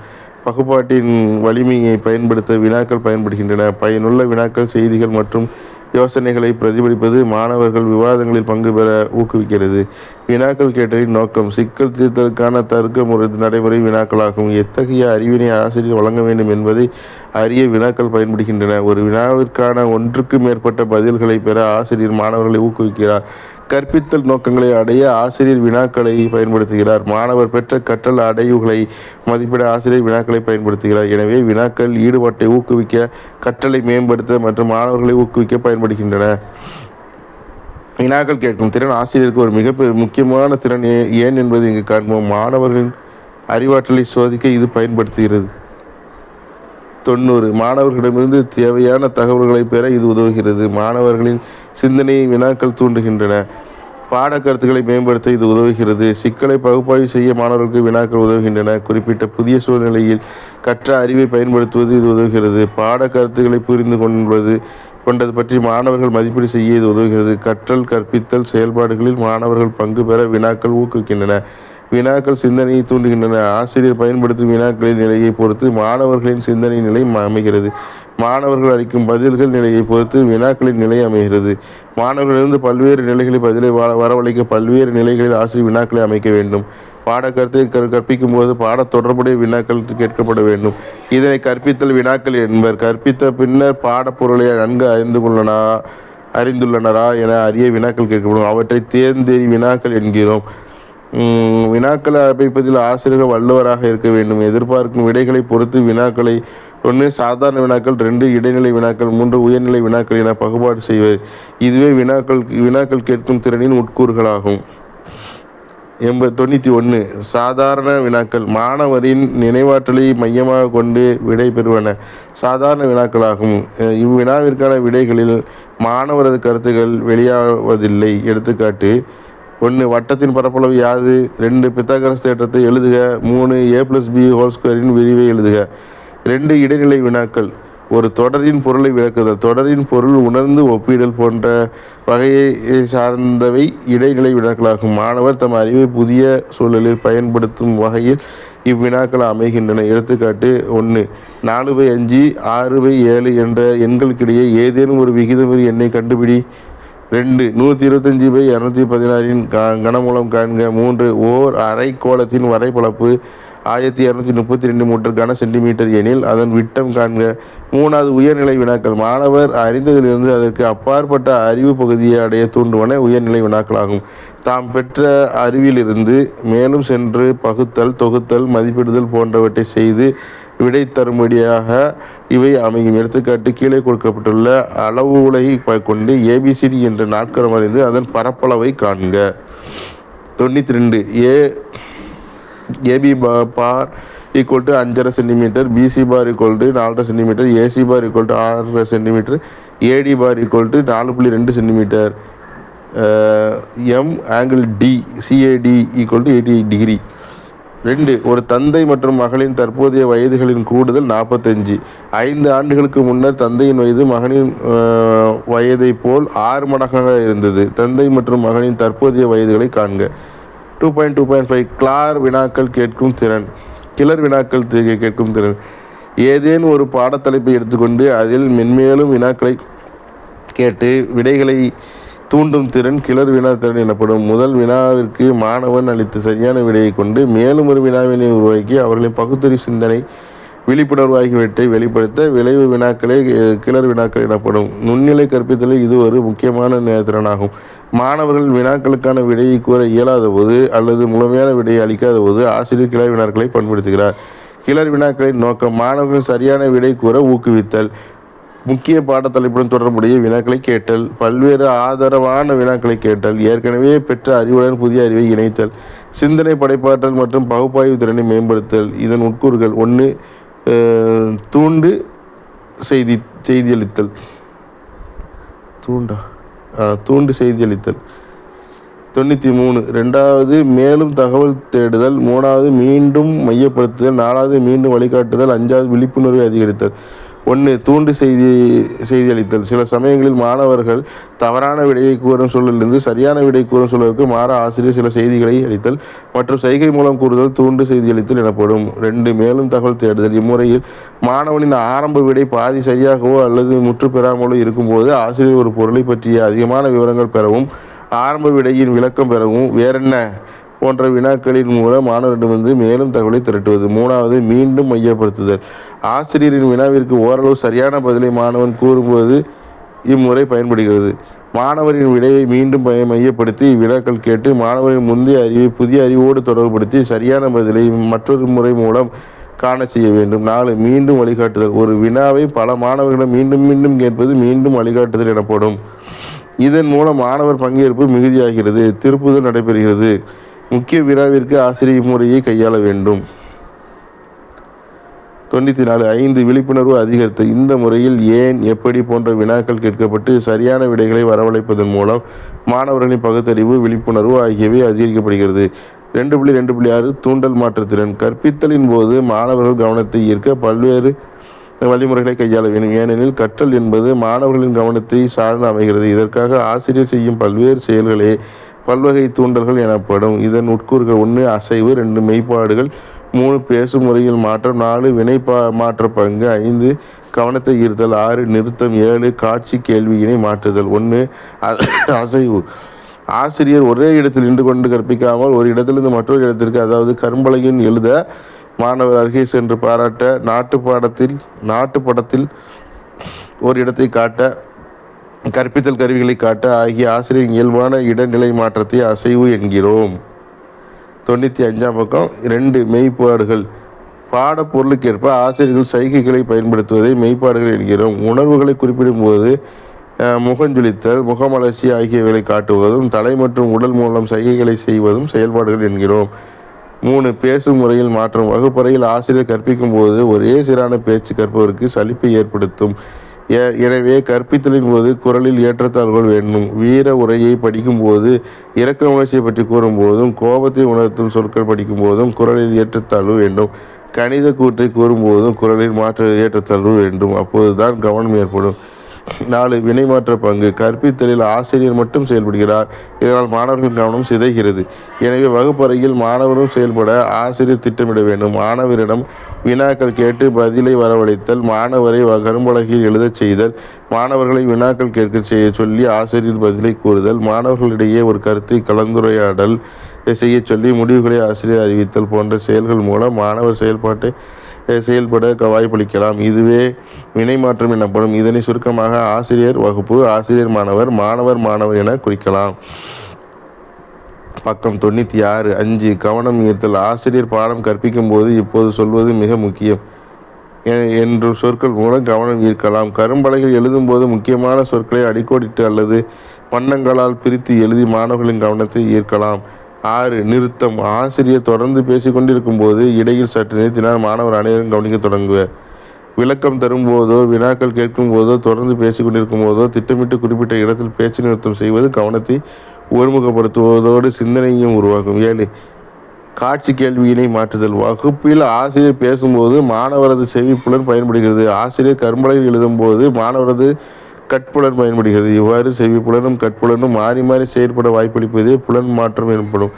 பகுப்பாட்டின் வலிமையை பயன்படுத்த வினாக்கள் பயன்படுகின்றன. பயனுள்ள வினாக்கள் செய்திகள் மற்றும் யோசனைகளை பிரதிபலிப்பது மாணவர்கள் விவாதங்களில் பங்கு பெற ஊக்குவிக்கிறது. வினாக்கள் கேட்டலின் நோக்கம் சிக்கல் தீர்த்தலுக்கான தர்க்க முறை நடைமுறை வினாக்களாகும். எத்தகைய அறிவினை ஆசிரியர் வழங்க வேண்டும் என்பதை அறிய வினாக்கள் பயன்படுகின்றன. ஒரு வினாவிற்கான ஒன்றுக்கு மேற்பட்ட பதில்களை பெற ஆசிரியர் மாணவர்களை ஊக்குவிக்கிறார். கற்பித்தல் நோக்கங்களை அடைய ஆசிரியர் வினாக்களை பயன்படுத்துகிறார். மாணவர் பெற்ற கற்றல் அடைவுகளை மதிப்பிட ஆசிரியர் வினாக்களை பயன்படுத்துகிறார். எனவே வினாக்கள் ஈடுபாட்டை ஊக்குவிக்க, கற்றலை மேம்படுத்த மற்றும் மாணவர்களை ஊக்குவிக்க பயன்படுகின்றன. வினாக்கள் கேட்கும் திறன் ஆசிரியருக்கு ஒரு மிக முக்கியமான திறன். ஏன் என்பதை இங்கு காண்போம். மாணவர்களின் அறிவாற்றலை சோதிக்க இது பயன்படுத்துகிறது. 90 மாணவர்களிடமிருந்து தேவையான தகவல்களை பெற இது உதவுகிறது. மாணவர்களின் சிந்தனையை வினாக்கள் தூண்டுகின்றன. பாடக்கருத்துக்களை மேம்படுத்த இது உதவுகிறது. சிக்கலை பகுப்பாய்வு செய்ய மாணவர்களுக்கு வினாக்கள் உதவுகின்றன. குறிப்பிட்ட புதிய சூழ்நிலையில் கற்ற அறிவை பயன்படுத்துவது இது உதவுகிறது. பாடக்கருத்துக்களை புரிந்து கொண்டது பற்றி மாணவர்கள் மதிப்பீடு செய்ய இது உதவுகிறது. கற்றல் கற்பித்தல் செயல்பாடுகளில் மாணவர்கள் பங்கு பெற வினாக்கள் ஊக்குவிக்கின்றன. வினாக்கள் சிந்தனையை தூண்டுகின்றன. ஆசிரியர் பயன்படுத்தும் வினாக்களின் நிலையை பொறுத்து மாணவர்களின் சிந்தனை நிலை அமைகிறது. மாணவர்கள் அளிக்கும் பதில்கள் நிலையை பொறுத்து வினாக்களின் நிலை அமைகிறது. மாணவர்களிலிருந்து பல்வேறு நிலைகளில் பதிலை வரவழைக்க பல்வேறு நிலைகளில் ஆசிரியர் வினாக்களை அமைக்க வேண்டும். பாடக்கருத்தை கற்பிக்கும் போது பாட தொடர்புடைய வினாக்கள் கேட்கப்பட வேண்டும். இதனை கற்பித்தல் வினாக்கள் என்பர். கற்பித்த பின்னர் பாடப்பொருளை நன்கு அறிந்துள்ளனரா என அறிய வினாக்கள் கேட்கப்படும். அவற்றை தேர்ந்தெறி வினாக்கள் என்கிறோம். வினாக்களை அமைப்பதில் ஆசிரியர்கள் வல்லவராக இருக்க வேண்டும். எதிர்பார்க்கும் விடைகளை பொறுத்து வினாக்களை 1 சாதாரண வினாக்கள், 2 இடைநிலை வினாக்கள், 3 உயர்நிலை வினாக்கள் என பகுப்பாடு செய்வர். இதுவே வினாக்கள் கேட்கும் திறனின் உட்கூறுகளாகும். 91 சாதாரண வினாக்கள் மாணவரின் நினைவாற்றலை மையமாக கொண்டு விடை பெறுவன சாதாரண வினாக்களாகும். இவ்வினாவிற்கான விடைகளில் மாணவரது கருத்துக்கள் வெளியாவதில்லை. எடுத்துக்காட்டு: 1 வட்டத்தின் பரப்பளவு யாது? 2 பித்தாகரஸ் தேற்றத்தை எழுதுக. 3 a+b² விரிவை எழுதுக. 2 இடைநிலை வினாக்கள் ஒரு தொடரின் பொருளை விளக்குதல், தொடரின் பொருள் உணர்ந்து ஒப்பிடல் போன்ற வகையை சார்ந்தவை இடைநிலை வினாக்களாகும். மாணவர் தம் அறிவை புதிய சூழலில் பயன்படுத்தும் வகையில் இவ்வினாக்கள் அமைகின்றன. எடுத்துக்காட்டு: 1 4/5 6/7 என்ற எண்களுக்கிடையே ஏதேனும் ஒரு விகிதமுறு எண்ணை கண்டுபிடி. 2 125/216 கனமூலம் காண்க. 3 ஓர் அரைக்கோளத்தின் வரைபரப்பு 1232 மீட்டர் கன சென்டிமீட்டர் எனில் அதன் விட்டம் காண்க. 3வது உயர்நிலை வினாக்கள் மாணவர் அறிந்ததிலிருந்து அதற்கு அப்பாற்பட்ட அறிவு பகுதியை அடைய தூண்டுவன உயர்நிலை வினாக்களாகும். தாம் பெற்ற அறிவிலிருந்து மேலும் சென்று பகுத்தல், தொகுத்தல், மதிப்பிடுதல் போன்றவற்றை செய்து விடை தரும்படியாக இவை அமையும். எடுத்துக்காட்டு: கீழே கொடுக்கப்பட்டுள்ள அளவுகளை கொண்டு ABCD என்ற நாட்கரம் அறிந்து அதன் பரப்பளவை காண்க. 92 AB பார் = 5.5 சென்டிமீட்டர், BC பார் = 4.5 சென்டிமீட்டர், AC பார் = 6.5 சென்டிமீட்டர், AD பார் = 4.2 centimetre, angle D CAD = 80 degree. 2 ஒரு தந்தை மற்றும் மகளின் தற்போதைய வயதுகளின் கூடுதல் 45. 5 ஆண்டுகளுக்கு முன்னர் தந்தையின் வயது மகனின் வயதை போல் 6 மடங்காக இருந்தது. தந்தை மற்றும் மகனின் தற்போதைய வயதுகளை காண்க. 2.2.5 கிளார் வினாக்கள் கேட்கும் திறன். கிளர் வினாக்கள் கேட்கும் திறன் ஏதேனும் ஒரு பாடத்தலைப்பை எடுத்துக்கொண்டு அதில் மென்மேலும் வினாக்களை கேட்டு விடைகளை தூண்டும் திறன் கிளர் வினா திறன் எனப்படும். முதல் வினாவிற்கு மாணவன் அளித்த சரியான விடையை கொண்டு மேலும் ஒரு வினாவினை உருவாக்கி அவர்களின் பகுத்தறிவு, சிந்தனை, விழிப்புணர்வு ஆகியவற்றை வெளிப்படுத்த விளைவு வினாக்களே கிளர் வினாக்கள் எனப்படும். நுண்ணிலை கற்பித்தலில் இது ஒரு முக்கியமான திறனாகும். மாணவர்கள் வினாக்களுக்கான விடையை கூற இயலாத போது அல்லது முழுமையான விடையை அளிக்காத போது ஆசிரியர் கிளர் வினாக்களை பயன்படுத்துகிறார். கிளர் வினாக்களின் நோக்கம் மாணவர்கள் சரியான விடை கூற ஊக்குவித்தல், முக்கிய பாடத்தலைப்புடன் தொடர்புடைய வினாக்களை கேட்டல், பல்வேறு ஆதரவான வினாக்களை கேட்டல், ஏற்கனவே பெற்ற அறிவுடன் புதிய அறிவை இணைத்தல், சிந்தனை, படைப்பாற்றல் மற்றும் பகுப்பாய்வு திறனை மேம்படுத்தல். இதன் உட்கூறுகள்: 1 தூண்டு செய்தியளித்தல். தூண்டு செய்தியளித்தல். 93 2வது மேலும் தகவல் தேடுதல். 3வது மீண்டும் மையப்படுத்துதல். 4வது மீண்டும் வழிகாட்டுதல். 5வது விழிப்புணர்வை அதிகரித்தல். 1 தூண்டு செய்தியளித்தல். சில சமயங்களில் மாணவர்கள் தவறான விடையை கூறும் சூழலிலிருந்து சரியான விடை கூறும் சூழலுக்கு மாற ஆசிரியர் சில செய்திகளை அளித்தல் மற்றும் செய்கை மூலம் கூறுதல் தூண்டு செய்தியளித்தல் எனப்படும். 2 மேலும் தகவல் தேடுதல். இம்முறையில் மாணவனின் ஆரம்ப விடை பாதி சரியாகவோ அல்லது முற்று பெறாமலோ இருக்கும்போது ஆசிரியர் ஒரு பொருளை பற்றிய அதிகமான விவரங்கள் பெறவும், ஆரம்ப விடையின் விளக்கம் பெறவும், வேறென்ன போன்ற வினாக்களின் மூலம் மாணவரிடமிருந்து மேலும் தகவலை திரட்டுவது. 3வது மீண்டும் மையப்படுத்துதல். ஆசிரியரின் வினாவிற்கு ஓரளவு சரியான பதிலை மாணவன் கூறும்போது இம்முறை பயன்படுகிறது. மாணவரின் விடையை மீண்டும் மையப்படுத்தி வினாக்கள் கேட்டு மாணவரின் முந்தைய அறிவை புதிய அறிவோடு தொடர்புபடுத்தி சரியான பதிலை மற்றொரு முறை மூலம் காண செய்ய வேண்டும். 4 மீண்டும் வழிகாட்டுதல். ஒரு வினாவை பல மாணவர்களிடம் மீண்டும் மீண்டும் கேட்பது மீண்டும் வழிகாட்டுதல் எனப்படும். இதன் மூலம் மாணவர் பங்கேற்பு மிகுதியாகிறது, திருப்புதல் நடைபெறுகிறது. முக்கிய வினாவிற்கு ஆசிரியர் இம்முறையை கையாள வேண்டும். 94 5 விழிப்புணர்வு அதிகரித்தல். இந்த முறையில் ஏன், எப்படி போன்ற வினாக்கள் கேட்கப்பட்டு சரியான விடைகளை வரவழைப்பதன் மூலம் மாணவர்களின் பகுத்தறிவு, விழிப்புணர்வு ஆகியவை அதிகரிக்கப்படுகிறது. 2.2.6 தூண்டல் மாற்றுத்திறன். கற்பித்தலின் போது மாணவர்கள் கவனத்தை ஈர்க்க பல்வேறு வழிமுறைகளை கையாள வேண்டும். ஏனெனில் கற்றல் என்பது மாணவர்களின் கவனத்தை சார்ந்து அமைகிறது. இதற்காக ஆசிரியர் செய்யும் பல்வேறு செயல்களே பல்வகை தூண்டல்கள் எனப்படும். இதன் உட்கூறுகள்: 1 அசைவு, 2 மெய்ப்பாடுகள், 3 பேசும் முறையில் மாற்றம், 4 வினை மாற்ற பங்கு, 5 கவனத்தை ஈர்த்தல், 6 நிறுத்தம், 7 காட்சி கேள்வியினை மாற்றுதல். 1 அசைவு. ஆசிரியர் ஒரே இடத்தில் நின்று கொண்டு கற்பிக்காமல் ஒரு இடத்திலிருந்து மற்றொரு இடத்திற்கு, அதாவது கரும்பலகையின் எழுத மாணவர் அருகே சென்று பாராட்ட, நாட்டுப்படத்தில் ஒரு இடத்தை காட்ட, கற்பித்தல் கருவிகளை காட்ட ஆகிய ஆசிரியரின் இயல்பான இடநிலை மாற்றத்தை அசைவு என்கிறோம். 95ஆம் பக்கம். 2 மெய்ப்பாடுகள். பாடப்பொருளுக்கேற்ப ஆசிரியர்கள் சைகைகளை பயன்படுத்துவதை மெய்ப்பாடுகள் என்கிறோம். உணர்வுகளை குறிப்பிடும்போது முகஞ்சொலித்தல், முகமலர்ச்சி ஆகியவைகளை காட்டுவதும் தலை மற்றும் உடல் மூலம் சைகைகளை செய்வதும் செயல்பாடுகள் என்கிறோம். 3 பேசும் முறையில் மாற்றம். வகுப்பறையில் ஆசிரியர் கற்பிக்கும் போது ஒரே சீரான பேச்சு கற்பவருக்கு சலிப்பை ஏற்படுத்தும். எனவே கற்பித்தலின் போது குரலில் ஏற்றத்தாழ்வுகள் வேண்டும். வீர உரையை படிக்கும் போது, இரக்க உணர்ச்சியை பற்றி கூறும் போதும், கோபத்தை உணர்த்தும் சொற்கள் படிக்கும் போதும் குரலில் ஏற்றத்தாழ்வு வேண்டும். கணித கூற்றை கூறும்போதும் குரலில் ஏற்றத்தாழ்வு வேண்டும். அப்போதுதான் கவனம் ஏற்படும். 4 வினைமாற்ற பங்கு. கற்பித்தலில் ஆசிரியர் மட்டும் செயல்படுகிறார். இதனால் மாணவர்கள் கவனம் சிதைகிறது. எனவே வகுப்பறையில் மாணவரும் செயல்பட ஆசிரியர் திட்டமிட வேண்டும். மாணவரிடம் வினாக்கள் கேட்டு பதிலை வரவழைத்தல், மாணவரை கரும்பலகையில் எழுதச் செய்தல், மாணவர்களை வினாக்கள் கேட்க செய்ய சொல்லி ஆசிரியர் பதிலை கூறுதல், மாணவர்களிடையே ஒரு கருத்தை கலந்துரையாடல் செய்ய சொல்லி முடிவுகளை ஆசிரியர் அறிவித்தல் போன்ற செயல்கள் மூலம் மாணவர் செயல்பட வாய்ப்பளிக்கலாம். இதுவே வினைமாற்றம் எனப்படும். இதனை சுருக்கமாக ஆசிரியர் வகுப்பு, ஆசிரியர் மாணவர், மாணவர் மாணவர் என குறிக்கலாம். பக்கம் 96. 5 கவனம் ஈர்த்தல். ஆசிரியர் பாடம் கற்பிக்கும் போது இப்போது சொல்வது மிக முக்கியம் என்று சொற்கள் மூலம் கவனம் ஈர்க்கலாம். கரும்பலகையில் எழுதும் போது முக்கியமான சொற்களை அடிக்கோடிட்டு அல்லது வண்ணங்களால் பிரித்து எழுதி மாணவர்களின் கவனத்தை ஈர்க்கலாம். 6 நிறுத்தம். ஆசிரியர் தொடர்ந்து பேசிக்கொண்டிருக்கும் போது இடையில் சற்று நிறுத்தினால் மாணவர் அனைவரும் கவனிக்க தொடங்குவர். விளக்கம் தரும்போதோ வினாக்கள் கேட்கும் போதோ தொடர்ந்து பேசிக்கொண்டிருக்கும் போதோ திட்டமிட்டு குறிப்பிட்ட இடத்தில் பேச்சு நிறுத்தம் செய்வது கவனத்தை ஒருமுகப்படுத்துவதோடு சிந்தனையும் உருவாக்கும். 7 காட்சி கேள்வியினை மாற்றுதல். வகுப்பில் ஆசிரியர் பேசும்போது மாணவரது செவிப்புலன் பயன்படுகிறது. ஆசிரியர் கரும்பலகையில் எழுதும்போது மாணவரது கட்புலன் பயன்படுகிறது. இவ்வாறு செவிப்புலனும் கட்புலனும் மாறி மாறி செயற்பட வாய்ப்பளிப்பதே புலன் மாற்றம் எனப்படும்.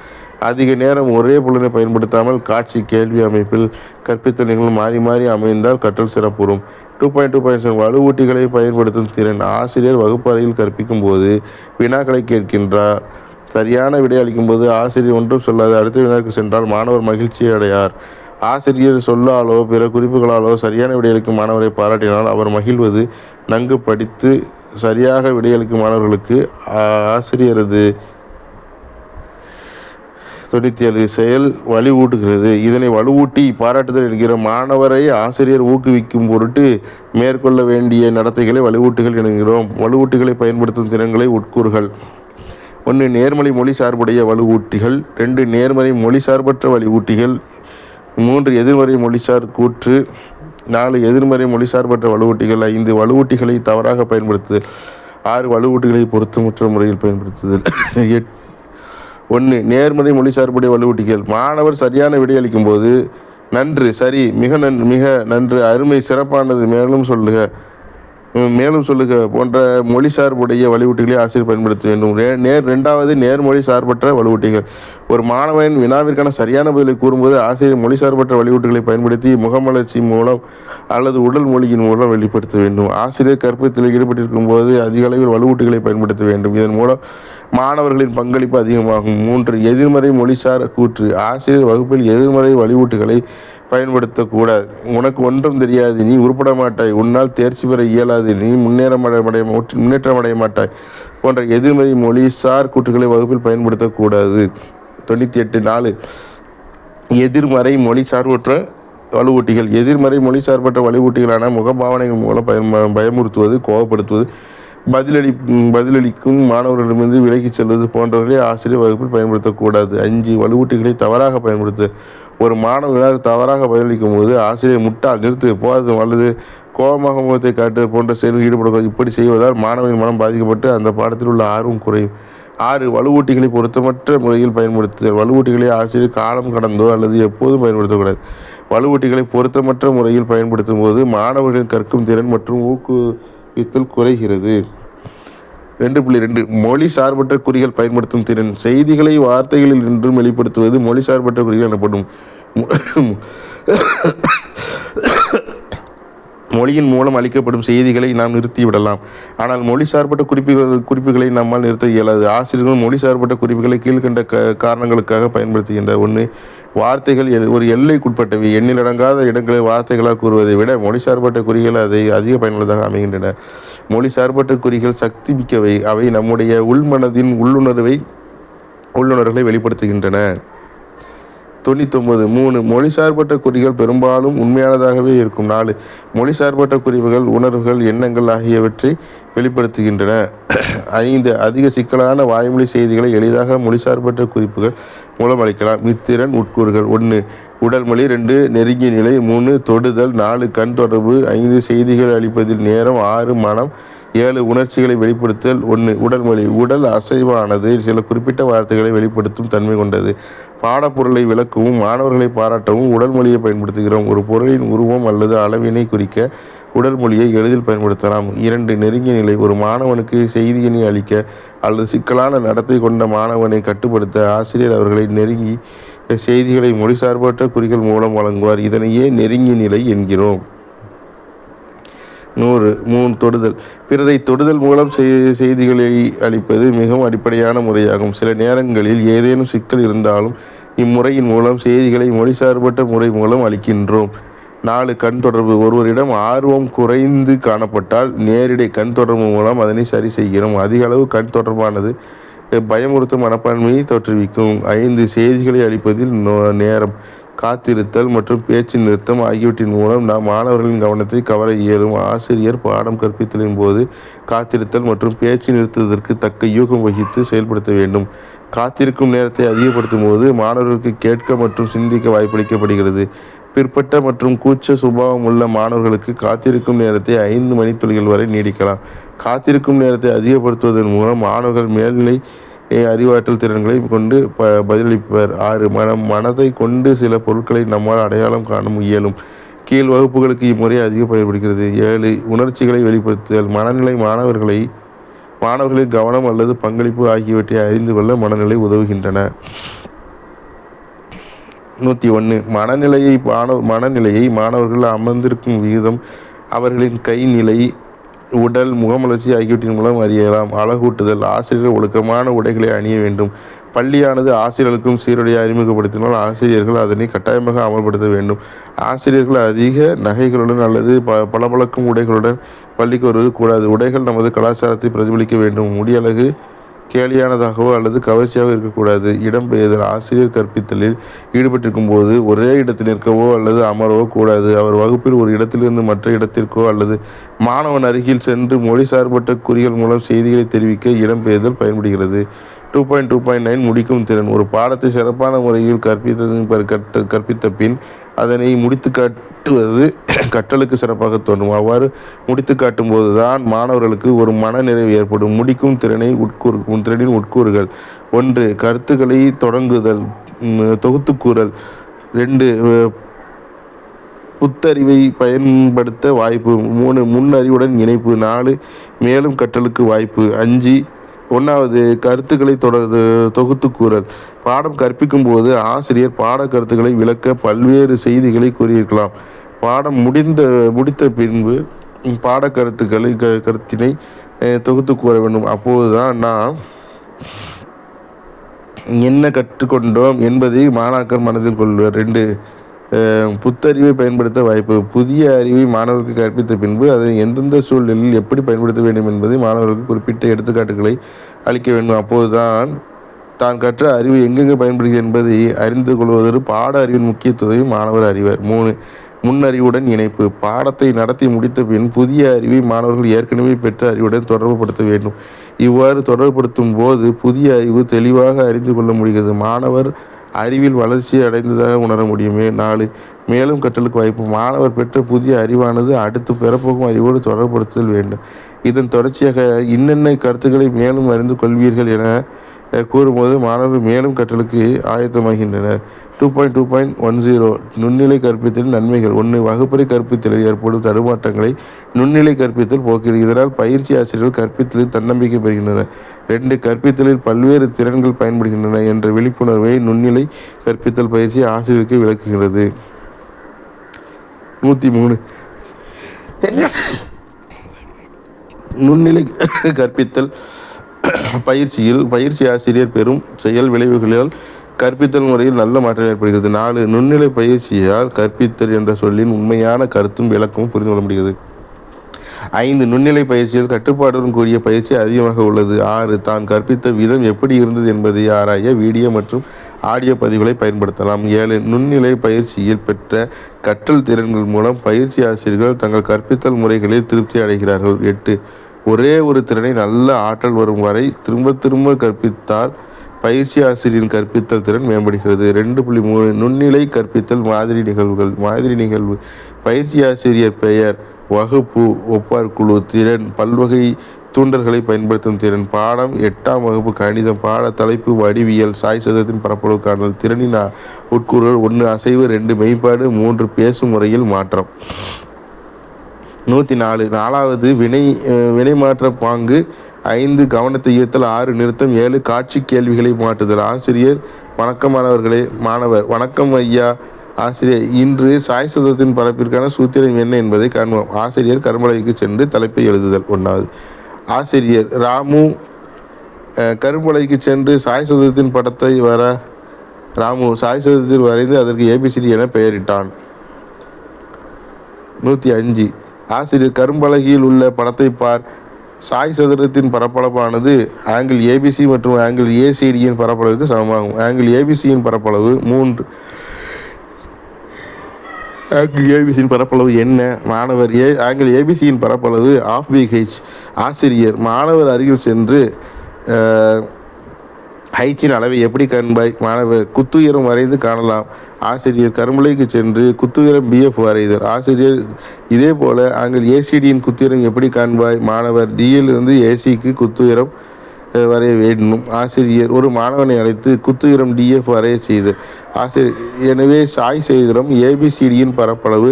அதிக நேரம் ஒரே புலனை பயன்படுத்தாமல் காட்சி கேள்வி அமைப்பில் கற்பித்தல் நிகழ்வு மாறி மாறி அமைந்தால் கற்றல் சிறப்புறும். 2.2 வலுவூட்டிகளை பயன்படுத்தும் திறன். ஆசிரியர் வகுப்பறையில் கற்பிக்கும் போது வினாக்களை கேட்கின்றார். சரியான விடை அளிக்கும் போது ஆசிரியர் ஒன்றும் சொல்லாது அடுத்த வினாக்கு சென்றால் மாணவர் மகிழ்ச்சி அடையார். ஆசிரியர் சொல்லாலோ பிற குறிப்புகளாலோ சரியான விடையளிக்கும் மாணவரை பாராட்டினால் அவர் மகிழ்வது. நன்கு படித்து சரியாக விடையளிக்கும் மாணவர்களுக்கு ஆசிரியரது 97 செயல் வலுவூட்டுகிறது. இதனை வலுவூட்டி பாராட்டுதல் என்கிற. மாணவரை ஆசிரியர் ஊக்குவிக்கும் பொருட்டு மேற்கொள்ள வேண்டிய நடத்தைகளை வலுவூட்டுகள் என்கிறோம். வலுவூட்டுகளை பயன்படுத்தும் திறன்களை உட்கூறுகள். 1 நேர்மறை மொழி சார்புடைய வலுவூட்டிகள். 2 நேர்மறை மொழி சார்பற்ற வலுவூட்டிகள். 3 எதிர்மறை மொழிசார் கூற்று. 4 எதிர்மறை மொழிசார்பற்ற வலுவூட்டிகள். 5 வலுவூட்டிகளை தவறாக பயன்படுத்துதல். 6 வலுவூட்டிகளை பொருத்தமற்ற முறையில் பயன்படுத்துதல். 1 நேர்மறை மொழி சார்புடைய வலுவூட்டிகள். மாணவர் சரியான விடை அளிக்கும் போது நன்று, சரி, மிக நன்று, அருமை, சிறப்பானது, மேலும் சொல்லுக போன்ற மொழி சார்புடைய வலுவூட்டிகளை ஆசிரியர் பயன்படுத்த வேண்டும். 2வது நேர்மொழி சார்பற்ற வலுவூட்டிகள். ஒரு மாணவன் வினாவிற்கான சரியான பதிலை கூறும்போது ஆசிரியர் மொழி சார்பற்ற வலுவூட்டிகளை பயன்படுத்தி முகமலர்ச்சி மூலம் அல்லது உடல் மொழியின் மூலம் வெளிப்படுத்த வேண்டும். ஆசிரியர் கற்பித்தலில் ஈடுபட்டிருக்கும் போது அதிக அளவில் வலுவூட்டிகளை பயன்படுத்த வேண்டும். இதன் மூலம் மாணவர்களின் பங்களிப்பு அதிகமாகும். 3 எதிர்மறை மொழிசார் கூற்று. ஆசிரியர் வகுப்பில் எதிர்மறை வலுவூட்டுகளை பயன்படுத்தக்கூடாது. உனக்கு ஒன்றும் தெரியாது, நீ உருப்பட மாட்டாய், உன்னால் தேர்ச்சி பெற இயலாது, நீ முன்னேற்றம் அடைய மாட்டாய் போன்ற எதிர்மறை மொழிசார் கூற்றுகளை வகுப்பில் பயன்படுத்தக்கூடாது. 98. 4 எதிர்மறை மொழி சார்பற்ற வலுவூட்டிகள். எதிர்மறை மொழி சார்பற்ற வலுவூட்டிகளான முகபாவனைகள் மூலம் பயமுறுத்துவது, கோபப்படுத்துவது, பதிலளிக்கும் மாணவர்களிடமிருந்து விலகிச் செல்வது போன்றவர்களை ஆசிரியர் வகுப்பில் பயன்படுத்தக்கூடாது. 5 வலுவூட்டிகளை தவறாக பயன்படுத்து. ஒரு மாணவர்கள் தவறாக பதிலளிக்கும் போது ஆசிரியர் முட்டாள், நிறுத்து, போதும் அல்லது கோபமாக முகத்தை காட்டு போன்ற செயல்களில் ஈடுபடுவது. இப்படி செய்வதால் மாணவனின் மனம் பாதிக்கப்பட்டு அந்த பாடத்தில் உள்ள ஆர்வம் குறையும். 6 வலுவூட்டிகளை பொருத்தமற்ற முறையில் பயன்படுத்துதல். வலுவூட்டிகளை ஆசிரியர் காலம் கடந்தோ அல்லது எப்போதும் பயன்படுத்தக்கூடாது. வலுவூட்டிகளை பொருத்தமற்ற முறையில் பயன்படுத்தும் போது மாணவர்களின் கற்கும் திறன் மற்றும் ஊக்குவித்தல் குறைகிறது. 2.2 மொழி சார்பற்ற குறிகள் பயன்படுத்தும் திறன். செய்திகளை வார்த்தைகளில் நின்றும் வெளிப்படுத்துவது மொழி சார்பற்ற குறிகள் எனப்படும். மொழியின் மூலம் அளிக்கப்படும் செய்திகளை நாம் நிறுத்திவிடலாம். ஆனால் மொழி சார்பற்ற குறிப்புகளை நம்மால் நிறுத்த இயலாது. ஆசிரியர்கள் மொழி சார்பற்ற குறிப்புகளை கீழ்கண்ட காரணங்களுக்காக பயன்படுத்துகின்ற. ஒன்று, வார்த்தைகள் ஒரு எல்லைக்குட்பட்டவை. எண்ணிலடங்காத இடங்களில் வார்த்தைகளால் கூறுவதை விட மொழி சார்பற்ற குறிகள் அதை அதிக பயனுள்ளதாக அமைகின்றன. மொழி சார்பற்ற குறிகள் சக்தி மிக்கவை. அவை நம்முடைய உள்மனதின் உள்ளுணர்வுகளை வெளிப்படுத்துகின்றன. 99. 3. மொழி சார்பற்ற குறிகள் பெரும்பாலும் உண்மையானதாகவே இருக்கும். 4. மொழி சார்பற்ற குறிப்புகள் உணர்வுகள், எண்ணங்கள் ஆகியவற்றை வெளிப்படுத்துகின்றன. 5. அதிக சிக்கலான வாய்மொழி செய்திகளை எளிதாக மொழி சார்பற்ற குறிப்புகள் மூலம் அளிக்கலாம். இத்திறன் உட்கூறுகள்: 1. உடல் மொழி. 2. நெருங்கிய நிலை. 3. தொடுதல். 4. கண் தொடர்பு. 5. செய்திகள் அளிப்பதில் நேரம். 6. மனம். 7. உணர்ச்சிகளை வெளிப்படுத்தல். 1. உடல் மொழி. உடல் அசைவானது சில குறிப்பிட்ட வார்த்தைகளை வெளிப்படுத்தும் தன்மை கொண்டது. பாடப்பொருளை விளக்கவும் மாணவர்களை பாராட்டவும் உடல் மொழியை பயன்படுத்துகிறோம். ஒரு பொருளின் உருவம் அல்லது அளவினை குறிக்க உடல் மொழியை எளிதில் பயன்படுத்தலாம். 2. நெருங்கிய நிலை. ஒரு மாணவனுக்கு செய்தியினை அளிக்க அல்லது சிக்கலான நடத்தை கொண்ட மாணவனை கட்டுப்படுத்த ஆசிரியர் அவர்களை நெருங்கி செய்திகளை மொழி சார்பற்ற குறிகள் மூலம் வழங்குவார். இதனையே நெருங்கிய நிலை என்கிறோம். 3. தொடுதல். பிறரை தொடுதல் மூலம் செய்திகளை அளிப்பது மிகவும் அடிப்படையான முறையாகும். சில நேரங்களில் ஏதேனும் சிக்கல் இருந்தாலும் இம்முறையின் மூலம் செய்திகளை மொழி சார்பற்ற முறை மூலம் அளிக்கின்றோம். 4. கண் தொடர்பு. ஒருவரிடம் ஆர்வம் குறைந்து காணப்பட்டால் நேரிடை கண் தொடர்பு மூலம் அதனை சரி செய்கிறோம். அதிக அளவு கண் தொடர்பானது பயமுறுத்தும் மனப்பான்மையை தோற்றுவிக்கும். 5. செய்திகளை அளிப்பதில் நேரம், காத்திருத்தல் மற்றும் பேச்சு நிறுத்தம் ஆகியவற்றின் மூலம் நாம் மாணவர்களின் கவனத்தை கவர இயலும். ஆசிரியர் பாடம் கற்பித்தலின் போது காத்திருத்தல் மற்றும் பேச்சு நிறுத்துவதற்கு தக்க யூகம் வகித்து செயல்படுத்த வேண்டும். காத்திருக்கும் நேரத்தை அதிகப்படுத்தும் போது மாணவர்களுக்கு கேட்க மற்றும் சிந்திக்க வாய்ப்பளிக்கப்படுகிறது. பிற்பட்ட மற்றும் கூச்ச சுபாவம் உள்ள மாணவர்களுக்கு காத்திருக்கும் நேரத்தை 5 மணித்துளிகள் வரை நீடிக்கலாம். காத்திருக்கும் நேரத்தை அதிகப்படுத்துவதன் மூலம் மாணவர்கள் மேல்நிலை அறிவாற்றல் திறன்களை கொண்டு பதிலளிப்பர். 6. மனதை கொண்டு சில பொருட்களை நம்மால் அடையாளம் காண இயலும். கீழ் வகுப்புகளுக்கு இம்முறை அதிக பயன்படுகிறது. 7. உணர்ச்சிகளை வெளிப்படுத்துதல். மனநிலை. மாணவர்களின் கவனம் அல்லது பங்களிப்பு ஆகியவற்றை அறிந்து கொள்ள மனநிலை உதவுகின்றன. 101. மனநிலையை மாணவர்கள் அமர்ந்திருக்கும் விகிதம், அவர்களின் கை நிலை, உடல், முகமலர்ச்சி ஆகியவற்றின் மூலம் அறியலாம். அழகூட்டுதல். ஆசிரியர்கள் ஒழுக்கமான உடைகளை அணிய வேண்டும். பள்ளியானது ஆசிரியர்களுக்கும் சீருடையை அறிமுகப்படுத்தினால் ஆசிரியர்கள் அதனை கட்டாயமாக அமல்படுத்த வேண்டும். ஆசிரியர்கள் அதிக நகைகளுடன் அல்லது பளபளக்கும் உடைகளுடன் பள்ளிக்கு வருவது கூடாது. உடைகள் நமது கலாச்சாரத்தை பிரதிபலிக்க வேண்டும். முடியழகு கேலியானதாகவோ அல்லது கவர்ச்சியாக இருக்கக்கூடாது. இடம்பெயர்தல். ஆசிரியர் கற்பித்தலில் ஈடுபட்டிருக்கும் போது ஒரே இடத்தில் நிற்கவோ அல்லது அமரவோ கூடாது. அவர் வகுப்பில் ஒரு இடத்திலிருந்து மற்ற இடத்திற்கோ அல்லது மாணவன் அருகில் சென்று மொழி சார்பற்ற குறிகள் மூலம் செய்திகளை தெரிவிக்க இடம்பெயர்தல் பயன்படுகிறது. 2.2.9 முடிக்கும் திறன். ஒரு பாடத்தை சிறப்பான முறையில் கற்பித்த பின் அதனை முடித்து காட்டுவது கற்றலுக்கு சிறப்பாக தோன்றும். அவ்வாறு முடித்து காட்டும் போதுதான் மாணவர்களுக்கு ஒரு மன நிறைவு ஏற்படும். முடிக்கும் திறனின் உட்கூறுகள்: 1. கருத்துக்களை தொடங்குதல், தொகுத்துக்கூறல். 2. புத்தறிவை பயன்படுத்த வாய்ப்பு. 3. முன் அறிவுடன் இணைப்பு. 4. மேலும் கற்றலுக்கு வாய்ப்பு. 5. 1. கருத்துக்களை தொகுத்து கூறல். பாடம் கற்பிக்கும் போது ஆசிரியர் பாட கருத்துக்களை விளக்க பல்வேறு செய்திகளை கூறியிருக்கலாம். பாடம் முடித்த பின்பு பாட கருத்தினை தொகுத்து கூற வேண்டும். அப்போதுதான் நாம் என்ன கற்றுக்கொண்டோம் என்பதை மாணாக்கர் மனதில் கொள்வர். 2. புத்தறிவை பயன்படுத்த வாய்ப்பு. புதிய அறிவை மாணவர்களுக்கு கற்பித்த பின்பு அதை எந்தெந்த சூழ்நிலையில் எப்படி பயன்படுத்த வேண்டும் என்பதை மாணவர்களுக்கு குறிப்பிட்ட எடுத்துக்காட்டுகளை அளிக்க வேண்டும். அப்போதுதான் தான் கற்ற அறிவு எங்கெங்கே பயன்படுகிறது என்பதை அறிந்து கொள்வதோடு பாட அறிவின் முக்கியத்துவத்தை மாணவர் அறிவர். 3. முன்னறிவுடன் இணைப்பு. பாடத்தை நடத்தி முடித்த பின் புதிய அறிவை மாணவர்கள் ஏற்கனவே பெற்ற அறிவுடன் தொடர்புபடுத்த வேண்டும். இவ்வாறு தொடர்புபடுத்தும் போது புதிய அறிவு தெளிவாக அறிந்து கொள்ள முடிகிறது. மாணவர் அறிவில் வளர்ச்சி அடைந்ததாக உணர முடியுமே. 4. மேலும் கற்றலுக்கு வாய்ப்பு. மாணவர் பெற்ற புதிய அறிவானது அடுத்து பெறப்போகும் அறிவோடு தொடர்புபடுத்துதல் வேண்டும். இதன் தொடர்ச்சியாக இன்னென்ன கருத்துக்களை மேலும் அறிந்து கொள்வீர்கள் என கூறும்போது மாணவர்கள் மேலும் கற்றலுக்கு ஆயத்தமாகின்றனர். 2.2.10 நுண்ணிலை கற்பித்தலின் நன்மைகள். 1. வகுப்பறை கற்பித்தலில் ஏற்படும் தடுமாற்றங்களை நுண்ணிலை கற்பித்தல் போக்குகிறது. இதனால் பயிற்சி ஆசிரியர்கள் கற்பித்தலில் தன்னம்பிக்கை பெறுகின்றனர். 2. கற்பித்தலில் பல்வேறு திறன்கள் பயன்படுகின்றன என்ற விழிப்புணர்வை நுண்ணிலை கற்பித்தல் பயிற்சி ஆசிரியருக்கு விளக்குகிறது. 103 நுண்ணிலை கற்பித்தல் பயிற்சி ஆசிரியர் பெறும் செயல் விளைவுகளால் கற்பித்தல் முறையில் நல்ல மாற்றம் ஏற்படுகிறது. 4. நுண்ணிலை பயிற்சியால் கற்பித்தல் என்ற சொல்லின் உண்மையான கருத்தும் விளக்கமும் புரிந்து கொள்ள முடிகிறது. 5. நுண்ணிலை பயிற்சியில் கட்டுப்பாடுடன் கூடிய பயிற்சி அதிகமாக உள்ளது. 6. தான் கற்பித்த விதம் எப்படி இருந்தது என்பதை ஆராய வீடியோ மற்றும் ஆடியோ பதிவுகளை பயன்படுத்தலாம். 7. நுண்ணிலை பயிற்சியில் பெற்ற கற்றல் திறன்கள் மூலம் பயிற்சி ஆசிரியர்கள் தங்கள் கற்பித்தல் முறைகளில் திருப்தி அடைகிறார்கள். 8. ஒரே ஒரு திறனை நல்ல ஆற்றல் வரும் வரை திரும்ப திரும்ப கற்பித்தால் பயிற்சி ஆசிரியரின் கற்பித்தல் திறன் மேம்படுகிறது. 2.3 நுண்ணிலை கற்பித்தல் மாதிரி நிகழ்வு பயிற்சி ஆசிரியர் பெயர், வகுப்பு, ஒப்பார் குழு, திறன், பல்வகை தூண்டல்களை பயன்படுத்தும் திறன். பாடம் 8ஆம் வகுப்பு கணிதம். பாட தலைப்பு வடிவியல். சாய் சதத்தின் பரப்பளவு காணல். திறனின் உட்கூறுகள்: 1 அசைவு, 2 மெய்ப்பாடு, 3 பேசும் முறையில் மாற்றம். 104 4வது வினை மாற்ற பாங்கு. 5 கவனத்தை ஈர்த்தல். 6 நிறுத்தம். 7 காட்சி கேள்விகளை மாற்றுதல். ஆசிரியர்: வணக்கம் மாணவர்களே. மாணவர்: வணக்கம் ஐயா. ஆசிரியர்: இன்று சாய் சதத்தின் பரப்பிற்கான சூத்திரம் என்ன என்பதை காண்போம். ஆசிரியர் கரும்பலகைக்கு சென்று தலைப்பை எழுதுதல். 1வது ஆசிரியர்: ராமு கரும்பலகைக்கு சென்று சாய் சதத்தின் படத்தை ராமு சாய் சதத்தில் வரைந்து அதற்கு ABCD என பெயரிட்டான். 105 ஆசிரியர் கரும்பலகையில் உள்ள படத்தை பார். சாய் சதுரத்தின் பரப்பளவானது ஆங்கிள் ABC மற்றும் ஆங்கிள் ACDயின் பரப்பளவுக்கு சமமாகும். ஆங்கிள் ABCயின் பரப்பளவு 3. ஆங்கிள் ABCயின் பரப்பளவு என்ன? மாணவர்: ஆங்கிள் ABCயின் பரப்பளவு ½ ஆசிரியர் மாணவர் அருகில் சென்று ஹைச்சின் அளவை எப்படி காண்பாய்? மாணவர்: குத்துயரம் வரைந்து காணலாம். ஆசிரியர் கரும்பலகைக்கு சென்று குத்துயரம் BF வரைதல். ஆசிரியர்: இதே போல ஆங்கிள் ACDயின் குத்துயரம் எப்படி காண்பாய்? மாணவர்: Dயிலிருந்து ACக்கு குத்துயரம் வரைய வேண்டும். ஆசிரியர் ஒரு மாணவனை அழைத்து குத்துயரம் DF வரைய செய்தல். ஆசிரியர்: எனவே சாய் சதுரம் ABCDயின் பரப்பளவு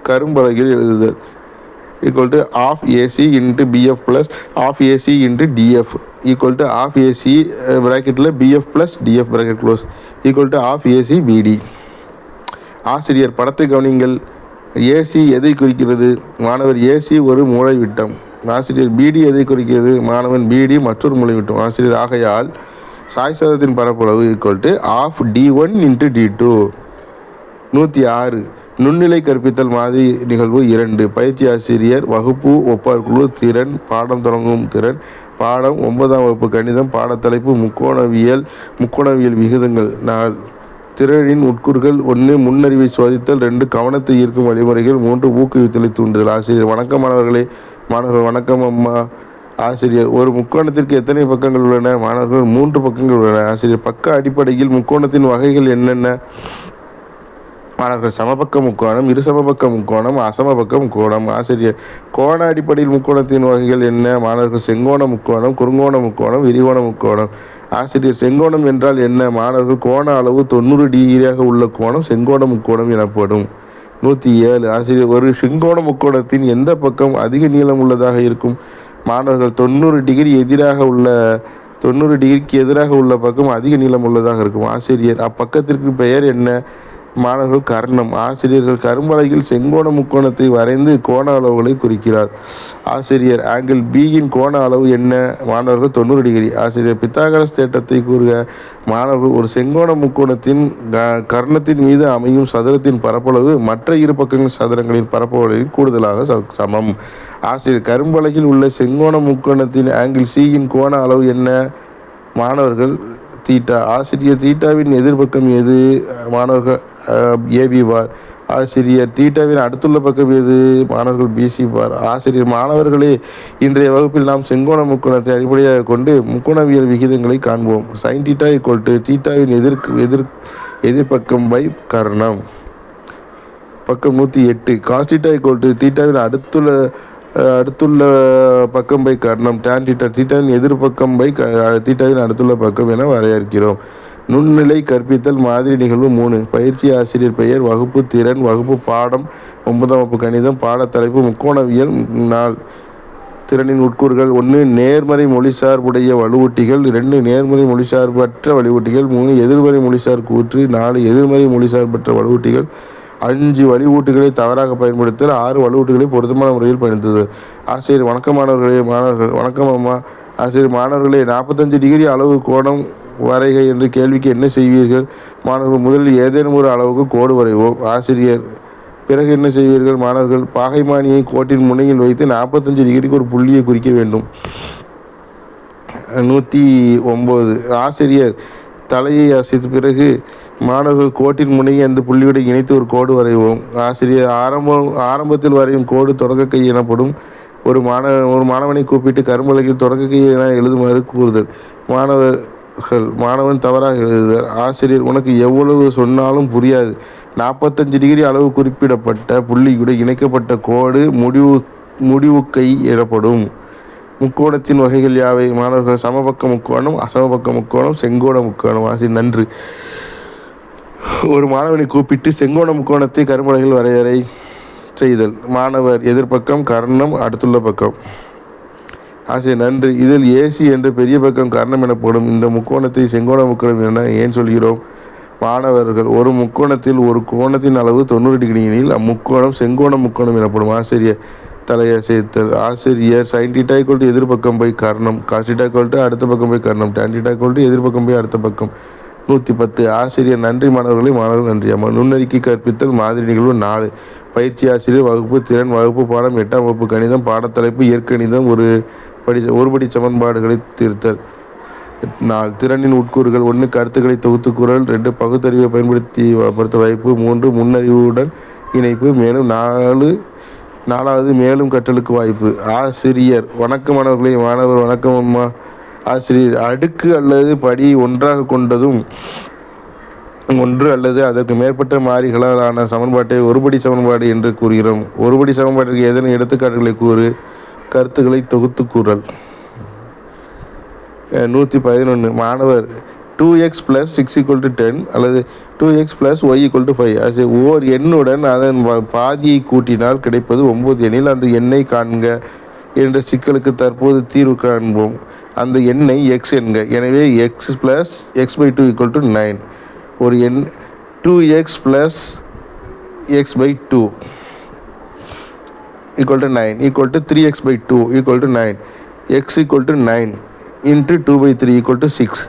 கரும்பலகையில் எழுதுதல் ½ AC into BF plus ½ AC into DF equal to ½ AC bracketல BF plus DF bracket close equal to ½ AC BD. ஆசிரியர்: படத்தை கவனிங்கள். AC எதை குறிக்கிறது? மாணவர்: AC ஒரு மூலைவிட்டம். ஆசிரியர்: BD எதை குறிக்கிறது? மாணவன்: BD மற்றொரு மூலைவிட்டம். ஆசிரியர்: ஆகையால் சாய் சதுரத்தின் பரப்பளவு equal to ½ D1 into D2. 106 நுண்ணிலை கற்பித்தல் மாதிரி நிகழ்வு 2. பயிற்சி ஆசிரியர், வகுப்பு, ஒப்பார் குழு, திறன், பாடம் தொடங்கும் திறன். பாடம் 9ஆம் வகுப்பு கணிதம். பாடத்தலைப்பு முக்கோணவியல் விகிதங்கள். 4 திறனின் உட்கூறுகள். 1 முன்னறிவை சோதித்தல். 2 கவனத்தை ஈர்க்கும் வழிமுறைகள். 3 ஊக்குவித்தலை தூண்டுதல். ஆசிரியர்: வணக்கம் மாணவர்களே. மாணவர்கள்: வணக்கம் அம்மா. ஆசிரியர்: ஒரு முக்கோணத்திற்கு எத்தனை பக்கங்கள் உள்ளன? மாணவர்கள்: 3 பக்கங்கள் உள்ளன. ஆசிரியர்: பக்க அடிப்படையில் முக்கோணத்தின் வகைகள் என்னென்ன? மாணவர்கள்: சமபக்க முக்கோணம், இருசமபக்க முக்கோணம், அசமபக்க முக்கோணம். ஆசிரியர்: கோண அடிப்படையில் முக்கோணத்தின் வகைகள் என்ன? மாணவர்கள்: செங்கோண முக்கோணம், குறுங்கோண முக்கோணம், விரிகோண முக்கோணம். ஆசிரியர்: செங்கோணம் என்றால் என்ன? மாணவர்கள்: கோண அளவு 90 டிகிரியாக உள்ள கோணம் செங்கோண முக்கோணம் எனப்படும். 107 ஆசிரியர்: ஒரு செங்கோண முக்கோணத்தின் எந்த பக்கம் அதிக நீளம் உள்ளதாக இருக்கும்? மாணவர்கள்: 90 டிகிரிக்கு எதிராக உள்ள பக்கம் அதிக நீளம் உள்ளதாக இருக்கும். ஆசிரியர்: அப்பக்கத்திற்கு பெயர் என்ன? மாணவர்கள்: கர்ணம். ஆசிரியர்கள் கரும்பலகையில் செங்கோண முக்கோணத்தை வரைந்து கோண அளவுகளை குறிக்கிறார். ஆசிரியர்: ஆங்கிள் Bயின் கோண அளவு என்ன? மாணவர்கள்: 90 டிகிரி. ஆசிரியர்: பித்தாகரஸ் தேற்றத்தை கூறுக. மாணவர்கள்: ஒரு செங்கோண முக்கோணத்தின் கர்ணத்தின் மீது அமையும் சதுரத்தின் பரப்பளவு மற்ற இரு பக்கங்கள் சதுரங்களின் பரப்பளவின் கூடுதலாக சமம். ஆசிரியர்: கரும்பலகையில் உள்ள செங்கோண முக்கோணத்தின் ஆங்கிள் Cயின் கோண அளவு என்ன? மாணவர்கள்: தீட்டா. ஆசிரியர்: தீட்டாவின் எதிர்பக்கம் எது? மாணவர்கள்: AB பார். ஆசிரியர்: தீட்டாவின் அடுத்துள்ள பக்கம் எது? மாணவர்கள்: BC பார். ஆசிரியர்: மாணவர்களே, இன்றைய வகுப்பில் நாம் செங்கோண முக்கோணத்தை அடிப்படையாக கொண்டு முக்கோணவியல் விகிதங்களை காண்போம். sin θ = தீட்டாவின் எதிர்பக்கம் பை கர்ணம். பக்கம் 108 cos θ = தீட்டாவின் அடுத்துள்ள பக்கம் பை கர்ணம். tan θ தீட்டாவின் எதிர்பக்கம் பை தீட்டாவின் அடுத்துள்ள பக்கம் என வரையறுக்கிறோம். நுண்ணிலை கற்பித்தல் மாதிரி நிகழ்வு 3. பயிற்சி ஆசிரியர் பெயர், வகுப்பு, திறன், வகுப்பு, பாடம் 9ஆம் வகுப்பு கணிதம். பாடத்தலைப்பு முக்கோணவியல். 4 திறனின் உட்கூறுகள். 1 நேர்மறை மொழிசார்புடைய வலுவூட்டிகள். 2 நேர்மறை மொழிசார்பற்ற வலுவூட்டிகள். 3 எதிர்மறை மொழிசார் கூற்று. 4 எதிர்மறை மொழிசார்பற்ற வலுவூட்டிகள். 5 வலுவூட்டுகளை தவறாக பயன்படுத்தல், 6 வலுவூட்டுகளை பொருத்தமான முறையில் பயன்படுத்துதல். ஆசிரியர் வணக்கம் மாணவர்களே. மாணவர்கள் வணக்கம் அம்மா. ஆசிரியர் மாணவர்களே, 45 டிகிரி அளவு கோணம் வரைக என்ற கேள்விக்கு என்ன செய்வீர்கள்? மாணவர்கள் முதலில் ஏதேனும் ஒரு அளவுக்கு கோடு வரைவோம். ஆசிரியர் பிறகு என்ன செய்வீர்கள்? மாணவர்கள் பாகைமானியை கோட்டின் முனையில் வைத்து 45 டிகிரிக்கு ஒரு புள்ளியை குறிக்க வேண்டும். 109. ஆசிரியர் தலையை அசைத்த பிறகு மாணவர்கள் கோட்டின் முனையை அந்த புள்ளியுடன் இணைத்து ஒரு கோடு வரைவோம். ஆசிரியர் ஆரம்பத்தில் வரையும் கோடு தொடக்க கை எனப்படும். ஒரு மாணவனை கூப்பிட்டு கரும்பலகையில் தொடக்க கை என எழுதுமாறு கூறுதல். மாணவன் தவறாக எழுதுதல். ஆசிரியர் உனக்கு எவ்வளவு சொன்னாலும் புரியாது. 45 டிகிரி அளவு குறிப்பிடப்பட்ட புள்ளியுடன் இணைக்கப்பட்ட கோடு முடிவு கை எனப்படும். முக்கோணத்தின் வகைகள் யாவை? மாணவர்கள் சமபக்க முக்கோணம், அசமபக்க முக்கோணம், செங்கோண முக்கோணம். ஆசிரியர் நன்று. ஒரு மாணவனை கூப்பிட்டு செங்கோண முக்கோணத்தை கரும்பலகையில் வரையறை செய்தல். மாணவர் எதிர்பக்கம், கர்ணம், அடுத்துள்ள பக்கம். ஆசிரியர் நன்று. இதில் ஏசி என்ற பெரிய பக்கம் கர்ணம் எனப்படும். இந்த முக்கோணத்தை செங்கோண முக்கோணம் என ஏன் சொல்கிறோம்? மாணவர்கள் ஒரு முக்கோணத்தில் ஒரு கோணத்தின் அளவு 90 டிகிரி எனில் அம்முக்கோணம் செங்கோண முக்கோணம் எனப்படும். ஆசிரியர் தலையசைத்தல். ஆசிரியர் sin θ எதிர்பக்கம் பை கர்ணம், cos θ அடுத்த பக்கம் பை கர்ணம், tan θ எதிர்பக்கம் பை அடுத்த பக்கம். 110. ஆசிரியர் நன்றி மாணவர்களே. மாணவர்கள் நன்றி அம்மா. நுண்ணறிக்கை கற்பித்தல் மாதிரி நிகழ்வு 4. பயிற்சி ஆசிரியர் வகுப்பு திறன் வகுப்பு பாடம் 8ஆம் வகுப்பு கணிதம் பாடத்தலைப்பு இயற்கணிதம் ஒருபடி சமன்பாடுகளை தீர்த்தல். 4. திறனின் உட்கூறுகள். 1. கருத்துக்களை தொகுத்து கூறல். 2. பகுத்தறிவை பயன்படுத்த வாய்ப்பு. 3. முன்னறிவுடன் இணைப்பு. மேலும் 4வது மேலும் கற்றலுக்கு வாய்ப்பு. ஆசிரியர் வணக்கம் மாணவர்களே. மாணவர் வணக்கம் அம்மா. ஆசிரியர் அடுக்கு அல்லது படி ஒன்றாக கொண்டதும் ஒன்று அல்லது அதற்கு மேற்பட்ட மாறிகளாலான சமன்பாட்டை ஒருபடி சமன்பாடு என்று கூறுகிறோம். ஒருபடி சமன்பாட்டிற்கு ஏதேனும் எடுத்துக்காட்டுகளை கூறு. கருத்துக்களை தொகுத்து கூறல். 111. மாணவர் 2x + 6 = 10 அல்லது 2x + y = 5 ஓர் எண்ணுடன் அதன் பாதியை கூட்டினால் கிடைப்பது 9 எனில் அந்த எண்ணை காண்க என்ற சிக்கலுக்கு தற்போது தீர்வு காண்போம். அந்த எண்ணை x என்க. எனவே x + x/2 = 9. ஒரு எண் 2x + x/2 = 9 = 3x/2 = 9. x = 9 × 2/3 = 6.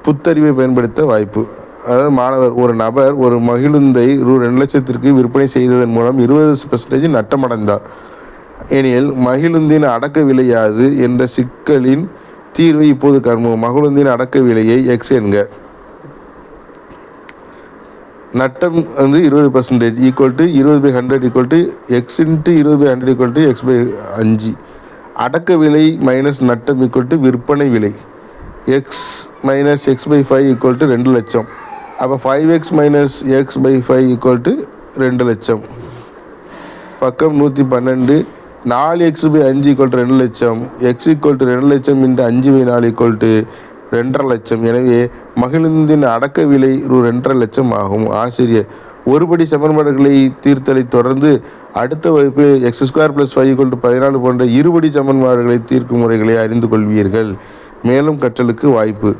புத்தறிவை பயன்படுத்த வாய்ப்பு. அதாவது மாணவர் ஒரு நபர் ஒரு மகிழுந்தை ரூ. 2,00,000 விற்பனை செய்ததன் மூலம் 20% நட்டமடைந்தார் எனில் மகிழுந்தின் அடக்க விலையாது என்ற சிக்கலின் தீர்வை இப்போது காண்போம். மகிழுந்தின் அடக்க விலையை x என்க. நட்டம் 20% = 20/100 x × 20/100 x/5. அடக்க விலை மைனஸ் நட்டம் விற்பனை விலை. x - x/5 = 2,00,000. அப்போ 5x - x/5 = 2,00,000. பக்கம் 112. 4x/5 = 2,00,000. x = 2,00,000 × 5/4 = 2,50,000. எனவே மகிழுந்தின் அடக்க விலை ரூ. 2,50,000 ஆகும். ஆசிரியர் ஒருபடி சமன்பாடுகளை தீர்த்தலை தொடர்ந்து அடுத்த வகுப்பில் x² + 5 = 14 போன்ற இருபடி சமன்பாடுகளை தீர்க்கும் முறைகளை அறிந்து கொள்வீர்கள். மேலும் கற்றலுக்கு வாய்ப்பு.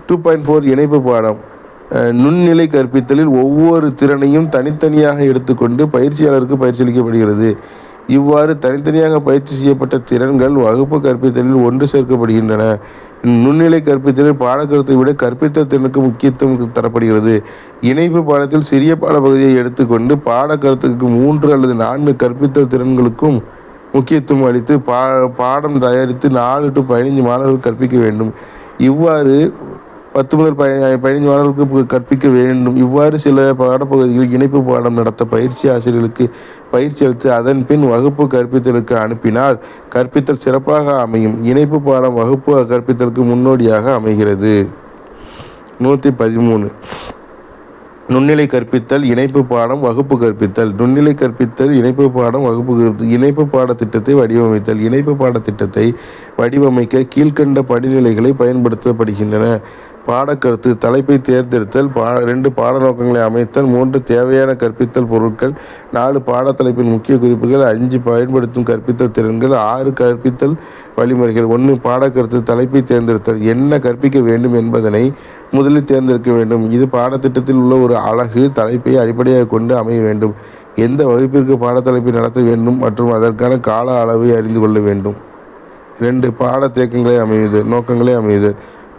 2.4 இணைப்பு பாடம். நுண்நிலை கற்பித்தலில் ஒவ்வொரு திறனையும் தனித்தனியாக எடுத்துக்கொண்டு பயிற்சியாளருக்கு பயிற்சியளிக்கப்படுகிறது. இவ்வாறு தனித்தனியாக பயிற்சி செய்யப்பட்ட திறன்கள் வகுப்பு கற்பித்தலில் ஒன்று சேர்க்கப்படுகின்றன. நுண்நிலை கற்பித்தலில் பாடக்கருத்தை விட கற்பித்தல் திறனுக்கு முக்கியத்துவம் தரப்படுகிறது. இணைப்பு பாடத்தில் சிறிய பாடப்பகுதியை எடுத்துக்கொண்டு பாடக்கருத்துக்கு 3 அல்லது 4 கற்பித்தல் திறன்களுக்கும் முக்கியத்துவம் அளித்து பாடம் தயாரித்து 4 to 15 மாணவர்கள் கற்பிக்க வேண்டும். இவ்வாறு 10 முதல் 15 மாணவர்களுக்கு கற்பிக்க வேண்டும். இவ்வாறு சில பாடப்பகுதிகளில் இணைப்பு பாடம் நடத்த பயிற்சி ஆசிரியர்களுக்கு பயிற்சி அளித்து அதன் பின் வகுப்பு கற்பித்தலுக்கு அனுப்பினால் கற்பித்தல் சிறப்பாக அமையும். இணைப்பு பாடம் வகுப்பு கற்பித்தலுக்கு முன்னோடியாக அமைகிறது. 113. நுண்ணிலை கற்பித்தல் இணைப்பு பாடம் வகுப்பு கற்பித்தல். நுண்ணிலை கற்பித்தல் இணைப்பு பாடம் வகுப்பு இணைப்பு பாடத்திட்டத்தை வடிவமைத்தல். இணைப்பு பாடத்திட்டத்தை வடிவமைக்க கீழ்கண்ட படிநிலைகளை பயன்படுத்தப்படுகின்றன. பாடக்கருத்து தலைப்பை தேர்ந்தெடுத்தல், 2 பாட நோக்கங்களை அமைத்தல், 3 தேவையான கற்பித்தல் பொருட்கள், 4 பாடத்தலைப்பின் முக்கிய குறிப்புகள், 5 பயன்படுத்தும் கற்பித்தல் திறன்கள், 6 கற்பித்தல் வழிமுறைகள். 1 பாடக்கருத்து தலைப்பை தேர்ந்தெடுத்தல். என்ன கற்பிக்க வேண்டும் என்பதனை முதலில் தேர்ந்தெடுக்க வேண்டும். இது பாடத்திட்டத்தில் உள்ள ஒரு அலகு தலைப்பை அடிப்படையாக கொண்டு அமைய வேண்டும். எந்த வகுப்பிற்கு பாடத்தலைப்பை நடத்த வேண்டும் மற்றும் அதற்கான கால அளவை அறிந்து கொள்ள வேண்டும். 2 பாட தேக்கங்களை அமைவது நோக்கங்களை அமைவது.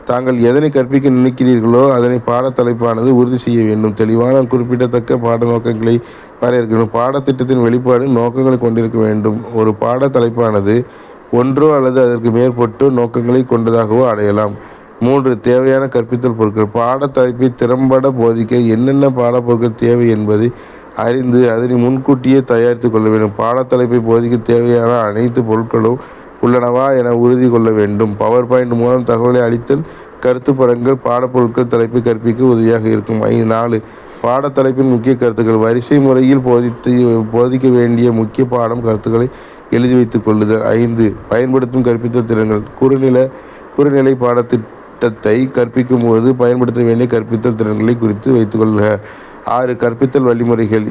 தாங்கள் எதனை கற்பிக்க நினைக்கிறீர்களோ அதனை பாடத்தலைப்பானது உறுதி செய்ய வேண்டும். தெளிவான குறிப்பிடத்தக்க பாட நோக்கங்களை வரையறுக்கணும். பாடத்திட்டத்தின் வெளிப்பாடு நோக்கங்களை கொண்டிருக்க வேண்டும். ஒரு பாடத்தலைப்பானது ஒன்றோ அல்லது அதற்கு மேற்பட்ட நோக்கங்களை கொண்டதாகவோ அடையலாம். 3 தேவையான கற்பித்தல் பொருட்கள். பாடத்தலைப்பை திறம்பட போதிக்க என்னென்ன பாடப்பொருட்கள் தேவை என்பதை அறிந்து அதனை முன்கூட்டியே தயாரித்து கொள்ள வேண்டும். பாடத்தலைப்பை போதிக்க தேவையான அனைத்து பொருட்களும் உள்ளனவா என உறுதி கொள்ள வேண்டும். பவர் பாயிண்ட் மூலம் தகவலை அளித்தல், கருத்து படங்கள் பாடப்பொருட்கள் தலைப்பை கற்பிக்க உதவியாக இருக்கும். 4 பாடத்தலைப்பின் முக்கிய கருத்துக்கள். வரிசை முறையில் போதிக்க வேண்டிய முக்கிய பாடம் கருத்துக்களை எழுதி வைத்துக் கொள்ளுதல். 5 பயன்படுத்தும் கற்பித்தல் திறன்கள். குறுநிலை பாடத்திட்டத்தை கற்பிக்கும் போது பயன்படுத்த வேண்டிய கற்பித்தல் திறன்களை குறித்து வைத்துக் கொள்க. 6 கற்பித்தல் வழிமுறைகள்.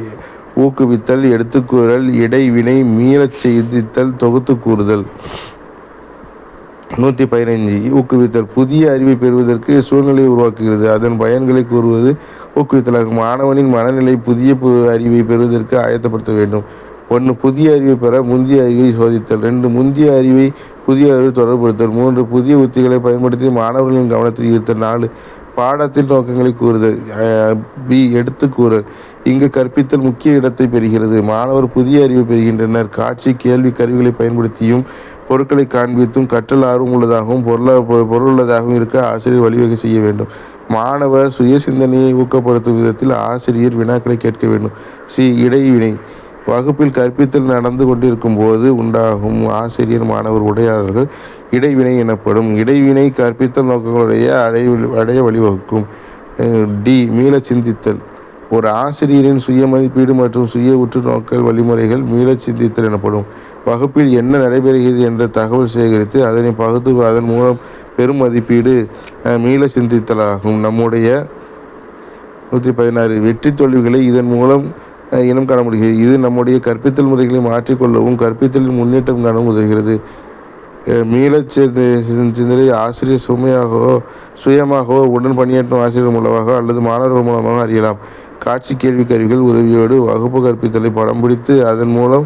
ஊக்குவித்தல், எடுத்துக்கூறல், இடைவினை, மீளச் சிந்தித்தல், தொகுத்து கூறுதல். 115 ஊக்குவித்தல் புதிய அறிவை பெறுவதற்கு சூழ்நிலையை உருவாக்குகிறது. அதன் பயன்களை கூறுவது ஊக்குவித்தலாகும். மாணவனின் மனநிலை புதிய அறிவை பெறுவதற்கு ஆயத்தப்படுத்த வேண்டும். 1 புதிய அறிவை பெற முந்தைய அறிவை சோதித்தல். 2 முந்தைய அறிவை புதிய அறிவை தொடர்புறுத்தல். 3 புதிய உத்திகளை பயன்படுத்தி மாணவர்களின் கவனத்தில் ஈர்த்தல். 4 பாடத்தின் நோக்கங்களை கூறுதல். எடுத்துக்கூறல். இங்கு கற்பித்தல் முக்கிய இடத்தை பெறுகிறது. மாணவர் புதிய அறிவை பெறுகின்றனர். காட்சி கேள்வி கருவிகளை பயன்படுத்தியும் பொருட்களை காண்பித்தும் கற்றல் ஆர்வம் உள்ளதாகவும் பொருளுள்ளதாகவும் இருக்க ஆசிரியர் வழிவகை செய்ய வேண்டும். மாணவர் சுய சிந்தனையை ஊக்கப்படுத்தும் விதத்தில் ஆசிரியர் வினாக்களை கேட்க வேண்டும். இடைவினை. வகுப்பில் கற்பித்தல் நடந்து கொண்டிருக்கும் போது உண்டாகும் ஆசிரியர் மாணவர் உரையாடல்கள் இடைவினை எனப்படும். இடைவினை கற்பித்தல் நோக்கங்களுடைய அடைய வழிவகுக்கும். மீள சிந்தித்தல். ஒரு ஆசிரியரின் சுய மதிப்பீடு மற்றும் சுய உற்று நோக்கல் வழிமுறைகள் மீள சிந்தித்தல் எனப்படும். வகுப்பில் என்ன நடைபெறுகிறது என்ற தகவல் சேகரித்து அதனை பகுத்து அதன் மூலம் பெரும் மதிப்பீடு மீள சிந்தித்தலாகும். நம்முடைய 116 வெற்றி தோல்விகளை இதன் மூலம் இனம் காண முடிகிறது. இது நம்முடைய கற்பித்தல் முறைகளை மாற்றிக்கொள்ளவும் கற்பித்தலின் முன்னேற்றம் காணவும் உதவுகிறது. மீள சிந்தனை ஆசிரியர் சுயமாகவோ உடன் பணியாற்றும் ஆசிரியர் மூலமாக அல்லது மாணவர்கள் மூலமாக அறியலாம். காட்சி கேள்வி கருவிகள் உதவியோடு வகுப்பு கற்பித்தலை படம் பிடித்து அதன் மூலம்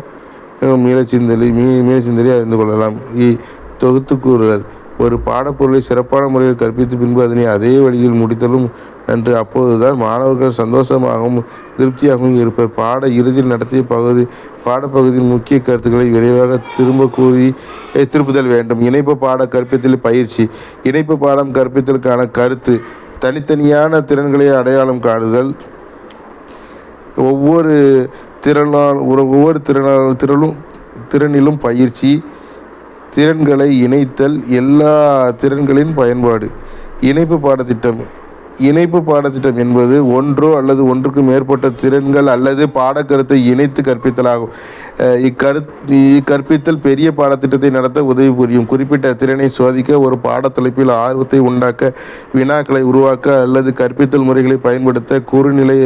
மீள சிந்தனை அறிந்து கொள்ளலாம். தொகுத்து கூறுதல். ஒரு பாடப்பொருளை சிறப்பான முறையில் கற்பித்து பின்பு அதனை அதே வழியில் முடித்தலும் நன்று. அப்போதுதான் மாணவர்கள் சந்தோஷமாகவும் திருப்தியாகவும் இருப்பர். பாட இறுதியில் நடத்திய பாடப்பகுதியின் முக்கிய கருத்துக்களை விரைவாக திருப்புதல் வேண்டும். இணைப்பு பாட கற்பித்தல் பயிற்சி. இணைப்பு பாடம் கற்பித்தலுக்கான கருத்து. தனித்தனியான திறன்களை அடையாளம் காணுதல். ஒவ்வொரு திறனிலும் பயிற்சி. திறன்களை இணைத்தல். எல்லா திறன்களின் பயன்பாடு. இணைப்பு பாடத்திட்டம் என்பது ஒன்றோ அல்லது ஒன்றுக்கு மேற்பட்ட திறன்கள் அல்லது பாடக்கருத்தை இணைத்து கற்பித்தலாகும். இக்கற்பித்தல் பெரிய பாடத்திட்டத்தை நடத்த உதவி புரியும். குறிப்பிட்ட திறனை சோதிக்க, ஒரு பாடத்தலைப்பில் ஆர்வத்தை உண்டாக்க, வினாக்களை உருவாக்க அல்லது கற்பித்தல் முறைகளை பயன்படுத்த குறுநிலை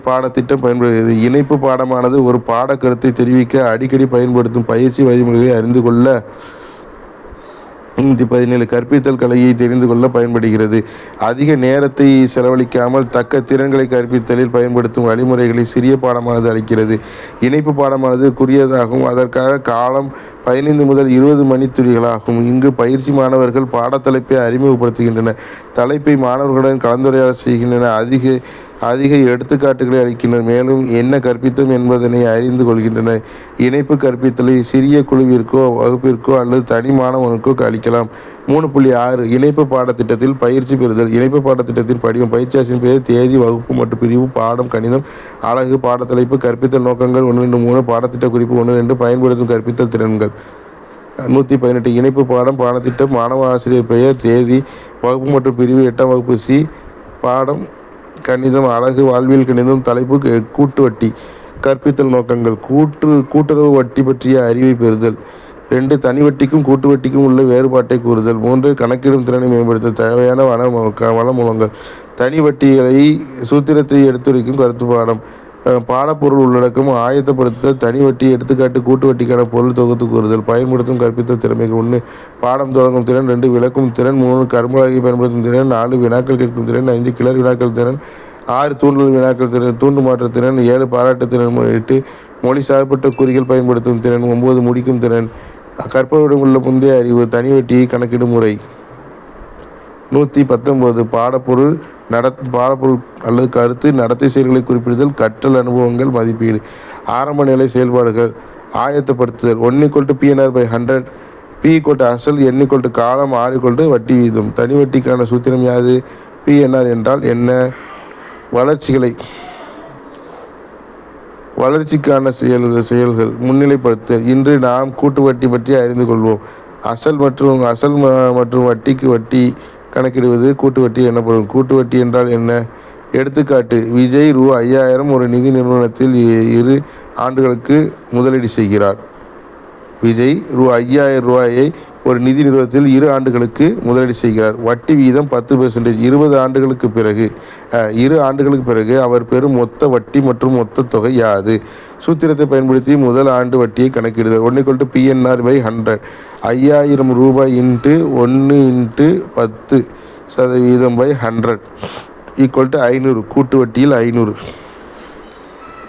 பாடத்திட்டம் பயன்படுகிறது. இணைப்பு பாடமானது ஒரு பாடக்கருத்தை தெரிவிக்க அடிக்கடி பயன்படுத்தும் பயிற்சி வழிமுறைகளை அறிந்து கொள்ள 17 கற்பித்தல் கலையை தெரிந்து கொள்ள பயன்படுகிறது. அதிக நேரத்தை செலவழிக்காமல் தக்க திறன்களை கற்பித்தலில் பயன்படுத்தும் வழிமுறைகளை சிறிய பாடமானது அளிக்கிறது. இணைப்பு பாடமானது குறுகியதாகவும் அதற்கான காலம் 15 முதல் 20 மணித்துளிகளாகும். இங்கு பயிற்சி மாணவர்கள் பாடத்தலைப்பை அறிமுகப்படுத்துகின்றனர், தலைப்பை மாணவர்களுடன் கலந்துரையாடல் செய்கின்றனர், அதிக எடுத்துக்காட்டுகளை அளிக்கின்றனர், மேலும் என்ன கற்பித்தோம் என்பதனை அறிந்து கொள்கின்றனர். இணைப்பு கற்பித்தலை சிறிய குழுவிற்கோ வகுப்பிற்கோ அல்லது தனி மாணவனுக்கோ அளிக்கலாம். 3.6 இணைப்பு பாடத்திட்டத்தில் பயிற்சி பெறுதல். இணைப்பு பாடத்திட்டத்தின் படிவம். பயிற்சியாளரின் பெயர், தேதி, வகுப்பு மற்றும் பிரிவு, பாடம், கணிதம், அலகு, பாடத்தலைப்பு, கற்பித்தல் நோக்கங்கள் 1-3, பாடத்திட்ட குறிப்பு 1-2, பயன்படுத்தும் கற்பித்தல் திறன்கள். 118 இணைப்பு பாடம் பாடத்திட்டம். மாணவ ஆசிரியர் பெயர், தேதி, வகுப்பு மற்றும் பிரிவு, 8ஆம் வகுப்பு சி. பாடம் கணிதம், அலகு, வாழ்வியல் கணிதம். தலைப்பு கூட்டு வட்டி. கற்பித்தல் நோக்கங்கள். கூட்டுறவு வட்டி பற்றிய அறிவை பெறுதல். 2 தனி வட்டிக்கும் கூட்டு வட்டிக்கும் உள்ள வேறுபாட்டை கூறுதல். 3 கணக்கிடும் திறனை மேம்படுத்த தேவையான வளமூலங்கள். தனி வட்டிகளை சூத்திரத்தை எடுத்துரைக்கும் கருத்து பாடம். பாடப்பொருள் உள்ளடக்கம் ஆயத்தப்படுத்த தனி வட்டி எடுத்துக்காட்டு கூட்டு வட்டிக்கான பொருள் தொகுத்து கூறுதல். பயன்படுத்தும் கற்பித்தல் திறமைகள். 1 பாடம் தொடங்கும் திறன். 2 விளக்கும் திறன். 3 கரும்பலகை பயன்படுத்தும் திறன். 4 வினாக்கள் கேட்கும் திறன். 5 கிளர் வினாக்கள் திறன். 6 தூண்டுதல் வினாக்கள் திறன் தூண்டு மாற்ற திறன். 7 பாராட்டு திறன். 8 மொழி சார்பற்ற குறிகள் பயன்படுத்தும் திறன். 9 முடிக்கும் திறன். கற்பவரிடம் உள்ள முந்தைய அறிவு. தனி வட்டியை கணக்கிடும் முறை. 119 பாடப்பொருள் அல்லது கருத்து நடத்தை செயல்களை குறிப்பிடுதல். கற்றல் அனுபவங்கள் மதிப்பீடு. ஆரம்ப நிலை செயல்பாடுகள். ஆயத்தப்படுத்துதல். 1 PNR/100. P அசல். N காலம். R வட்டி வீதம். தனி வட்டிக்கான சூத்திரம் யாது? PNR என்றால் என்ன? வளர்ச்சிக்கான செயல்கள். முன்னிலைப்படுத்த. இன்று நாம் கூட்டு வட்டி பற்றி அறிந்து கொள்வோம். அசல் மற்றும் வட்டிக்கு வட்டி கணக்கிடுவது கூட்டு வட்டி எனப்படும். கூட்டு வட்டி என்றால் என்ன? எடுத்துக்காட்டு. விஜய் ரூ.5000 ஒரு நிதி நிறுவனத்தில் 2 ஆண்டுகளுக்கு முதலீடு செய்கிறார். விஜய் ரூ.5000 ஒரு நிதி நிறுவனத்தில் 2 ஆண்டுகளுக்கு முதலீடு செய்கிறார். வட்டி வீதம் 10%. 20 ஆண்டுகளுக்கு பிறகு 2 ஆண்டுகளுக்கு பிறகு அவர் பெறும் மொத்த வட்டி மற்றும் மொத்த தொகை யாது? சூத்திரத்தை பயன்படுத்தி முதல் ஆண்டு வட்டியை கணக்கிடுதல். 1 PNR/100. 5000 ரூபாய் × 1 × 10% = 500. கூட்டு வட்டியில் 500.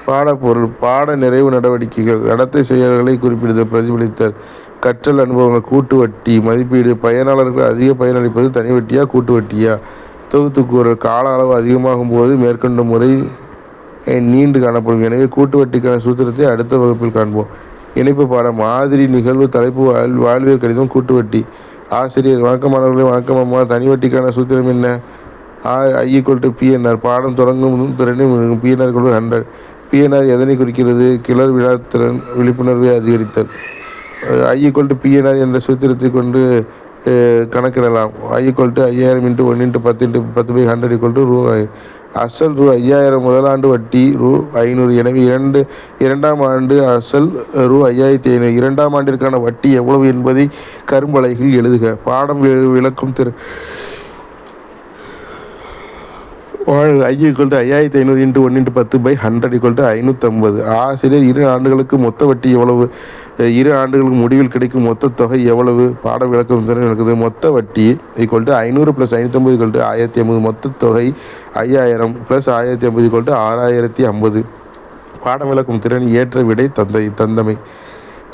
பாடப்பொருள். பாட நிறைவு நடவடிக்கைகள். நடத்தை செயல்களை குறிப்பிடுதல். பிரதிபலித்தல். கற்றல் அனுபவங்கள். கூட்டு வட்டி மதிப்பீடு. பயனாளர்கள் அதிக பயனளிப்பது தனி வட்டியா கூட்டு வட்டியா? தொகுத்து கூறல். கால அளவு அதிகமாகும் போது மேற்கொண்ட முறை நீண்டு காணப்படும். எனவே கூட்டு வட்டிக்கான சூத்திரத்தை அடுத்த வகுப்பில் காண்போம். இணைப்பு பாடம். மாதிரி நிகழ்வு. தலைப்பு வாழ்வியல் கணிதம். கூட்டு வட்டி. ஆசிரியர். வணக்கம் மாணவர்களே. வணக்கம் அம்மா. தனி வட்டிக்கான சூத்திரம் என்ன? I = PNR. பாடம் தொடங்கும் திறனை PNR = 100. PNR எதனை குறிக்கிறது? கிளர் வினாத்திறன். விழிப்புணர்வை அதிகரித்தல். I = PNR என்ற சூத்திரத்தை கொண்டு கணக்கிடலாம். I = 5000 × 1 × 10 × 10/100 ரூ. அசல் ரூ.5000. முதலாண்டு வட்டி ரூ.500. எனவே இரண்டாம் ஆண்டு அசல் ரூ.5500. 2ஆம் ஆண்டிற்கான வட்டி எவ்வளவு என்பதை கரும்பலகையில் எழுதுக. பாடம் விளக்கும் திறன். I = 5500 × 1 × 10/100 = 550. ஆசிரியர். 2 ஆண்டுகளுக்கு மொத்த வட்டி எவ்வளவு? 2 ஆண்டுகளுக்கு முடிவில் கிடைக்கும் மொத்த தொகை எவ்வளவு? பாடம் விளக்கம் திறன் இருக்குது. மொத்த வட்டி = 500 + 550 = 1050. மொத்த தொகை 5000 + 1050 = 6050. பாடம் விளக்கும் திறன். ஏற்ற விடை தந்தமை.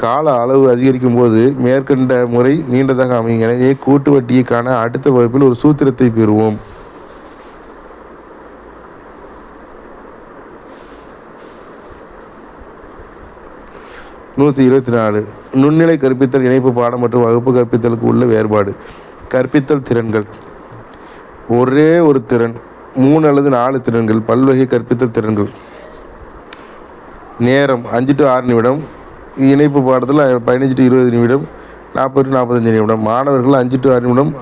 கால அளவு அதிகரிக்கும் போது மேற்கண்ட முறை நீண்டதாக அமையும். எனவே கூட்டு வட்டியை காண அடுத்த வகுப்பில் ஒரு சூத்திரத்தை பெறுவோம். 124 நுண்ணிலை கற்பித்தல். இணைப்பு பாடம் மற்றும் வகுப்பு கற்பித்தலுக்கு உள்ள வேறுபாடு. கற்பித்தல் திறன்கள். ஒரே ஒரு திறன். 3 அல்லது 4 திறன்கள். பல்வகை கற்பித்தல் திறன்கள். நேரம் 5 to 6 நிமிடம். இணைப்பு பாடத்தில் 15 to 20 நிமிடம். 40 to 45 நிமிடம். மாணவர்கள் 5 to 6 நிமிடம்,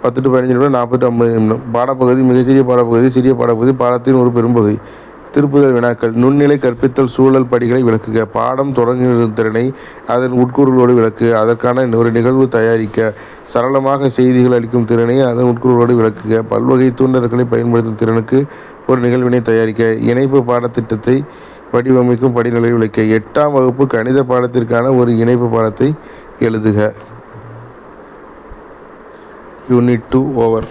10 to 15 நிமிடம், 40 to 50 நிமிடம். பாடப்பகுதி. மிகச்சிறிய பாடப்பகுதி. சிறிய பாடப்பகுதி. பாடத்தின் ஒரு பெரும்பகுதி. திருப்புதல் வினாக்கள். நுண்ணிலை கற்பித்தல் சூழல் படிகளை விளக்குக. பாடம் தொடங்கும் திறனை அதன் உட்கூறுகளோடு விளக்கு. அதற்கான ஒரு நிகழ்வு தயாரிக்க. சரளமாக செய்திகள் அளிக்கும் திறனை அதன் உட்கூறுகளோடு விளக்குக. பல்வகை தூண்டல்களை பயன்படுத்தும் திறனுக்கு ஒரு நிகழ்வினை தயாரிக்க. இணைப்பு பாடத்திட்டத்தை வடிவமைக்கும் படிநிலை விளக்க. 8ஆம் வகுப்பு கணித பாடத்திற்கான ஒரு இணைப்பு பாடத்தை எழுதுக. Unit 2 over.